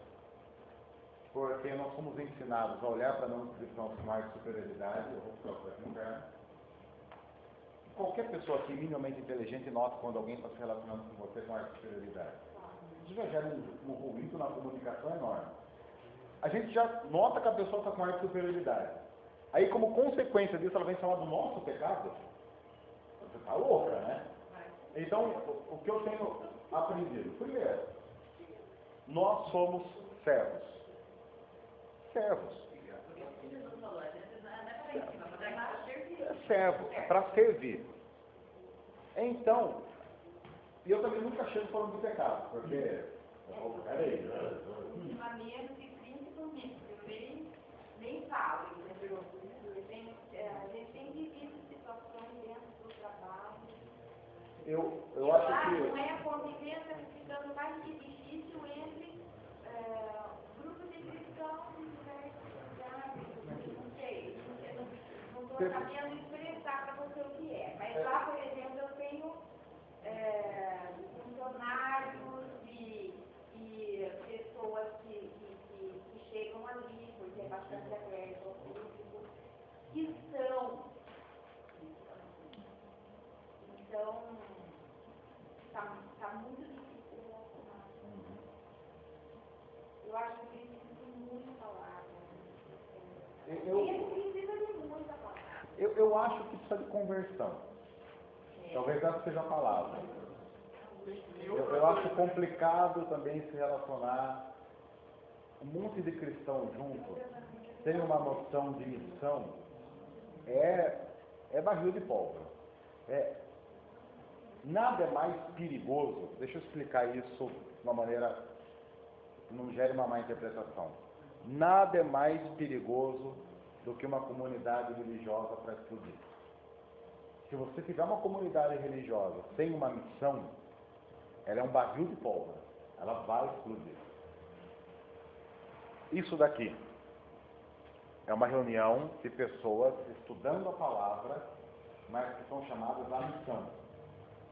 Porque nós somos ensinados a olhar para não cristãos com mais superioridade. Eu vou ficar aqui no inferno. Qualquer pessoa aqui minimamente inteligente nota quando alguém está se relacionando com você com mais superioridade. Isso já gera um ruído na comunicação enorme. A gente já nota que a pessoa está com mais superioridade. Aí, como consequência disso, ela vem falar do nosso pecado. Você está louca, né? Então, o que eu tenho aprendido? Primeiro, nós somos servos. Servos. É servo, é para servir. Então, e eu também nunca chego falando do pecado, porque. Peraí. Ultimamente, principalmente, eu nem falo, entendeu? A gente tem vivido situações dentro do trabalho. Eu acho que. Não é a convivência ficando mais difícil entre grupos de cristãos em diversos lugares. Não sei, não estou sabendo expressar para você o que é. Mas lá, por exemplo, eu tenho funcionários e pessoas que chegam ali, porque é bastante aberto ao público, que são. Então, está muito difícil relacionar. Eu acho que precisa de muita palavra. Precisa de muita palavra. Eu acho que precisa de conversão. Talvez essa seja a palavra. Eu acho complicado também se relacionar. Um monte de cristão junto, sem uma noção de missão, é barril de pólvora. Nada é mais perigoso, deixa eu explicar isso de uma maneira que não gere uma má interpretação. Nada é mais perigoso do que uma comunidade religiosa para explodir. Se você tiver uma comunidade religiosa sem uma missão, ela é um barril de pólvora, ela vai explodir. Isso daqui é uma reunião de pessoas estudando a palavra, mas que são chamadas à missão.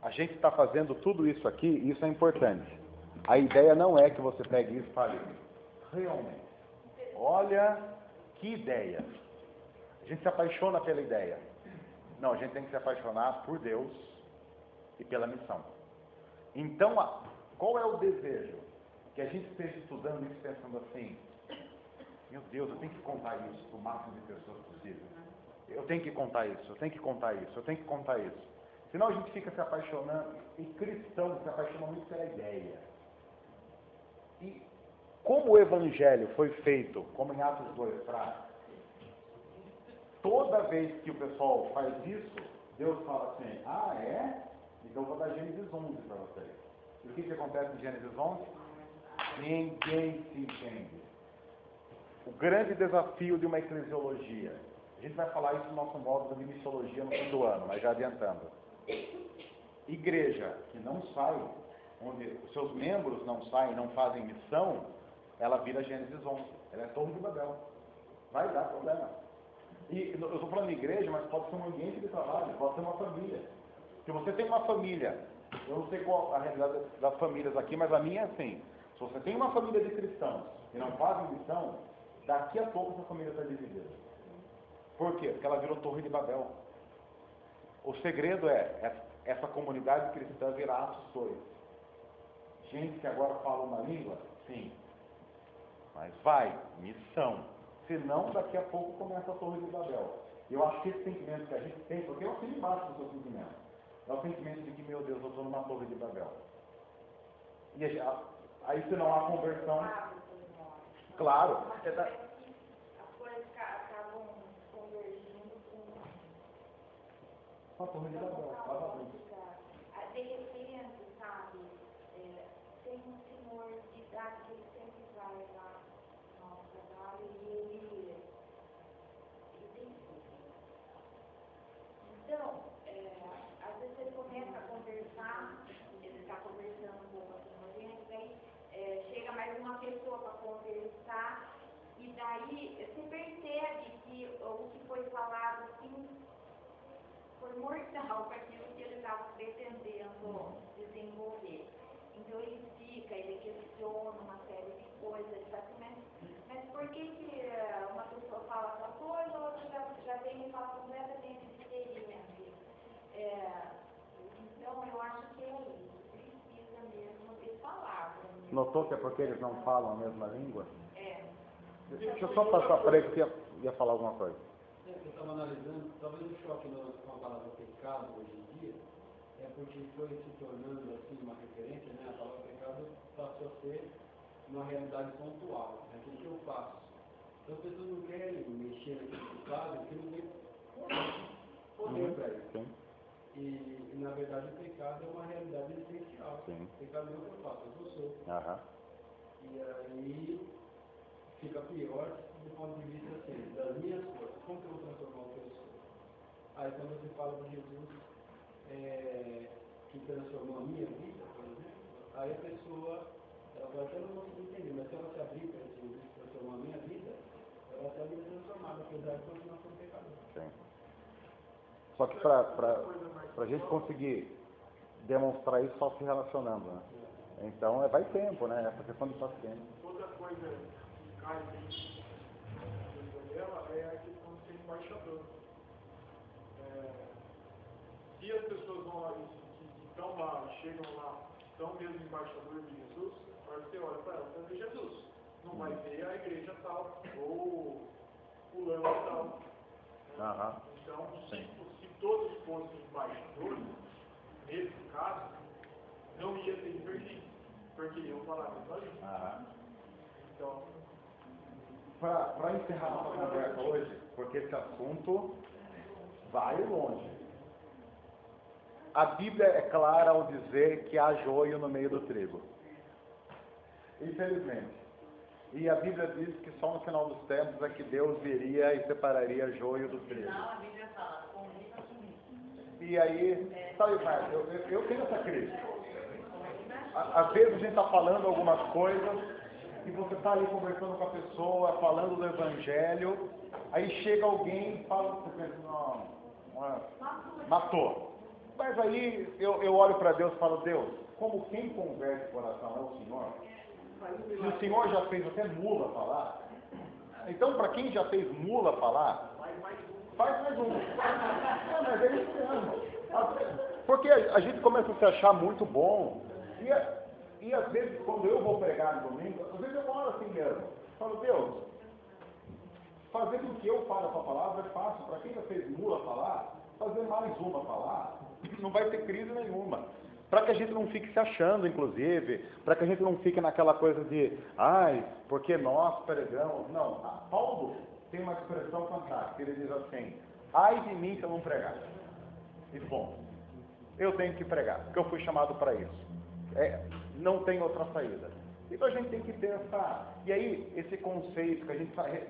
A gente está fazendo tudo isso aqui, e isso é importante. A ideia não é que você pegue isso e fale, realmente, olha que ideia. A gente se apaixona pela ideia. Não, a gente tem que se apaixonar por Deus e pela missão. Então, qual é o desejo? Que a gente esteja estudando isso pensando assim, meu Deus, eu tenho que contar isso para o máximo de pessoas possível. Eu tenho que contar isso, eu tenho que contar isso, eu tenho que contar isso. Senão a gente fica se apaixonando, e cristão se apaixona muito pela ideia. E como o evangelho foi feito, como em Atos 2, toda vez que o pessoal faz isso, Deus fala assim, então eu vou dar Gênesis 11 para vocês. E o que acontece em Gênesis 11? Ninguém se entende. O grande desafio de uma eclesiologia, a gente vai falar isso no nosso módulo de missiologia no fim do ano, mas já adiantando. Igreja que não sai, onde os seus membros não saem, não fazem missão, ela vira Gênesis 11. Ela é Torre de Babel. Vai dar problema. E eu estou falando de igreja, mas pode ser um ambiente de trabalho, pode ser uma família. Se você tem uma família, eu não sei qual a realidade das famílias aqui, mas a minha é assim. Se você tem uma família de cristãos que não fazem missão, Daqui a pouco essa família está dividida. Por quê? Porque ela virou Torre de Babel. O segredo é essa comunidade cristã virar Atos 2. Gente que agora fala uma língua? Sim. Mas vai, missão. Senão, daqui a pouco começa a Torre de Babel. Eu acho que esse sentimento que a gente tem, porque eu assino embaixo do seu sentimento, é o sentimento de que, meu Deus, eu estou numa Torre de Babel. E aí, se não há conversão, claro. As coisas acabam convergindo com Uma Torre de Babel. de repente, sabe, tem um senhor de idade que ele sempre vai lá no nosso trabalho e ele tem filho. Então, às vezes ele começa a conversar, ele está conversando um pouco assim com a gente, daí chega mais uma pessoa para conversar, e daí você percebe que o que foi falado assim foi mortal para aquilo que ele estava pretendendo desenvolver. Então ele questiona uma série de coisas, ele fala assim, mas por que uma pessoa fala uma coisa, a outra já vem e fala completamente diferente? Então eu acho que é isso, precisa mesmo de palavra. Notou que é porque eles não falam a mesma língua? Deixa eu Depois, só passar outra para ele coisa. que ia falar alguma coisa. Eu estava analisando, talvez o choque com a palavra pecado hoje em dia é porque foi se tornando assim uma referência, né? A palavra pecado passou a ser uma realidade pontual, é aquilo que eu faço. Então as pessoas não querem mexer naquele pecado porque não tem poder para isso. Sim. E na verdade o pecado é uma realidade essencial. Sim. O pecado não é o que eu faço, eu sou. Aham. E aí fica pior do ponto de vista assim, das minhas forças. Como que eu vou transformar o que eu sou? Aí quando você fala de Jesus que transformou a minha vida, por exemplo, aí a pessoa, ela pode até não conseguir entender, mas se ela se abrir para esse Jesus que transformou a minha vida, ela está vida transformada, apesar de continuar sendo pecador. Sim. Só que para a gente conseguir demonstrar isso só se relacionando, né? Então vai tempo, né? Essa questão de paciência. Outra coisa que cai dentro dela é a questão de ser embaixador. Se as pessoas vão lá que estão lá, chegam lá, são mesmo embaixadores de Jesus, vai você olha para ela, você vê Jesus. Não vai ver a igreja tal, ou fulano tal. Aham. Então, se todos fossem embaixadores, nesse caso, não ia ter divertido, porque iam falar a mesma língua. Aham. Então, Para encerrar nossa conversa hoje, porque esse assunto vai longe. A Bíblia é clara ao dizer que há joio no meio do trigo. Infelizmente. E a Bíblia diz que só no final dos tempos é que Deus viria e separaria joio do trigo. Não, a Bíblia fala, comunica comigo. E aí, sabe, Marcos, eu tenho essa crise. Às vezes a gente está falando algumas coisas e você está ali conversando com a pessoa, falando do Evangelho, aí chega alguém e fala, você pensa, não, matou. Mas aí eu olho para Deus e falo, Deus, como quem converte o coração é o Senhor, se o Senhor já fez até mula falar, então para quem já fez mula falar, faz mais um. Mas é isso mesmo. Porque a gente começa a se achar muito bom. E às vezes, quando eu vou pregar no domingo, às vezes eu oro assim mesmo. Falo, Deus, fazer com que eu fale essa palavra é fácil. Para quem já fez mula falar, fazer mais uma falar, não vai ter crise nenhuma. Para que a gente não fique se achando, inclusive, para que a gente não fique naquela coisa de, porque nós pregamos. Não, Paulo tem uma expressão fantástica, ele diz assim, ai de mim se eu não pregar. E bom, eu tenho que pregar, porque eu fui chamado para isso. Não tem outra saída. Então a gente tem que ter essa... E aí, esse conceito que a gente vai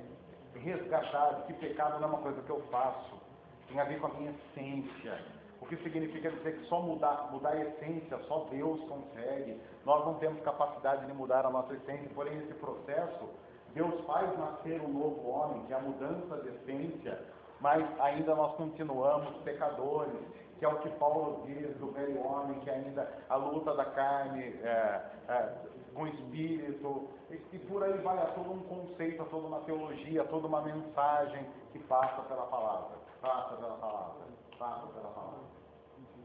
resgatar, de que pecado não é uma coisa que eu faço, tem a ver com a minha essência. O que significa dizer que só mudar a essência, só Deus consegue. Nós não temos capacidade de mudar a nossa essência, porém nesse processo, Deus faz nascer um novo homem, que é a mudança de essência, mas ainda nós continuamos pecadores, que é o que Paulo diz do velho homem, que ainda a luta da carne com espírito, e por aí vai, a todo um conceito, a toda uma teologia, a toda uma mensagem que passa pela palavra, passa pela palavra, passa pela palavra.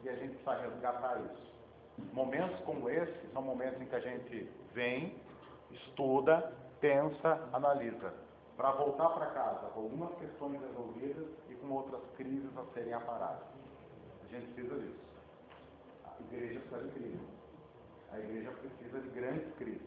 E a gente precisa resgatar isso. Momentos como esse são momentos em que a gente vem, estuda, pensa, analisa, para voltar para casa com algumas questões resolvidas e com outras crises a serem aparadas. A gente precisa disso. A igreja precisa de crise. A igreja precisa de grandes crises.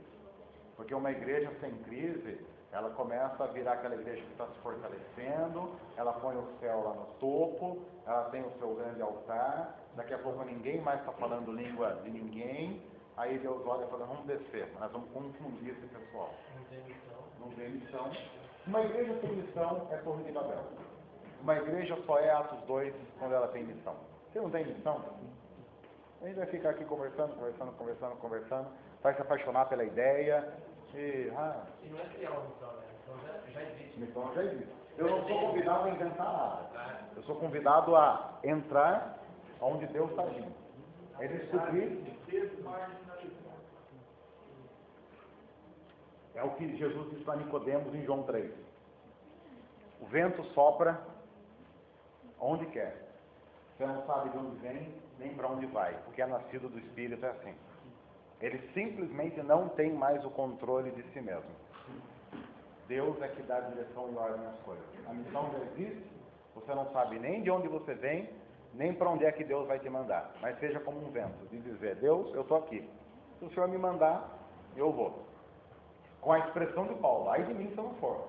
Porque uma igreja sem crise, ela começa a virar aquela igreja que está se fortalecendo, ela põe o céu lá no topo, ela tem o seu grande altar, daqui a pouco ninguém mais está falando língua de ninguém, aí Deus olha e fala, vamos descer, nós vamos confundir esse pessoal. Não tem missão. Uma igreja sem missão é Torre de Babel. Uma igreja só é Atos 2 quando ela tem missão. Você não tem missão? A gente vai ficar aqui conversando, vai se apaixonar pela ideia e... E não é criar uma missão, né? Então já existe. Missão já existe. Eu não sou convidado a inventar nada. Eu sou convidado a entrar onde Deus está agindo. É descobrir... É o que Jesus disse para Nicodemos em João 3. O vento sopra onde quer. Você não sabe de onde vem, nem para onde vai, porque é nascido do Espírito, é assim. Ele simplesmente não tem mais o controle de si mesmo. Deus é que dá direção e ordem às coisas. A missão já existe, você não sabe nem de onde você vem, nem para onde é que Deus vai te mandar. Mas seja como um vento, de dizer, Deus, eu estou aqui. Se o Senhor me mandar, eu vou. Com a expressão de Paulo, ai de mim se eu não for.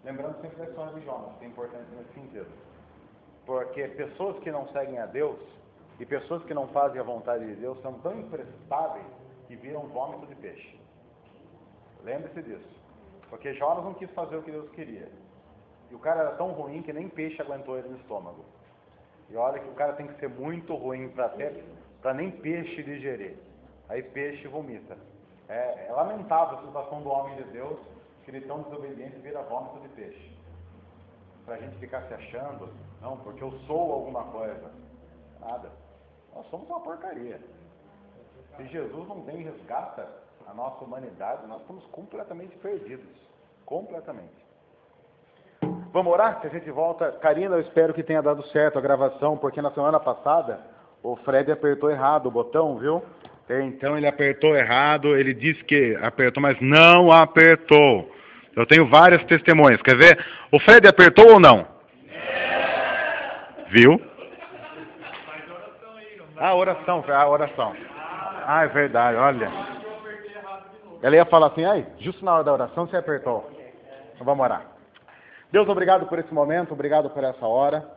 Lembrando sempre da história de Jonas, que é importante nesse sentido. Porque pessoas que não seguem a Deus e pessoas que não fazem a vontade de Deus são tão imprestáveis que viram vômito de peixe. Lembre-se disso. Porque Jonas não quis fazer o que Deus queria. E o cara era tão ruim que nem peixe aguentou ele no estômago. E olha que o cara tem que ser muito ruim para nem peixe digerir. Aí peixe vomita. É lamentável a situação do homem de Deus, que ele tão desobediente vira vômito de peixe. Para a gente ficar se achando, não, porque eu sou alguma coisa. Nada. Nós somos uma porcaria. Se Jesus não vem e resgata a nossa humanidade, nós estamos completamente perdidos. Completamente. Vamos orar? Que a gente volta. Karina, eu espero que tenha dado certo a gravação, porque na semana passada o Fred apertou errado o botão, viu? Então ele apertou errado, ele disse que apertou, mas não apertou. Eu tenho várias testemunhas. Quer ver? O Fred apertou ou não? Viu? A oração. Ah, é verdade, olha. Ela ia falar assim, ai, justo na hora da oração você apertou. Então vamos orar. Deus, obrigado por esse momento, obrigado por essa hora.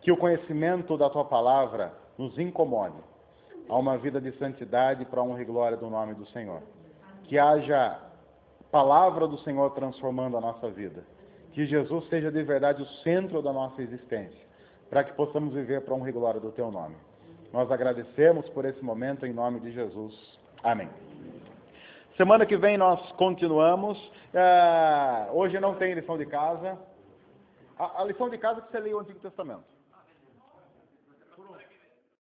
Que o conhecimento da Tua Palavra nos incomode a uma vida de santidade para a honra e glória do nome do Senhor. Que haja Palavra do Senhor transformando a nossa vida. Que Jesus seja de verdade o centro da nossa existência, para que possamos viver para a honra e glória do Teu nome. Nós agradecemos por esse momento em nome de Jesus. Amém. Semana que vem nós continuamos. Hoje não tem lição de casa. A lição de casa é que você lê o Antigo Testamento.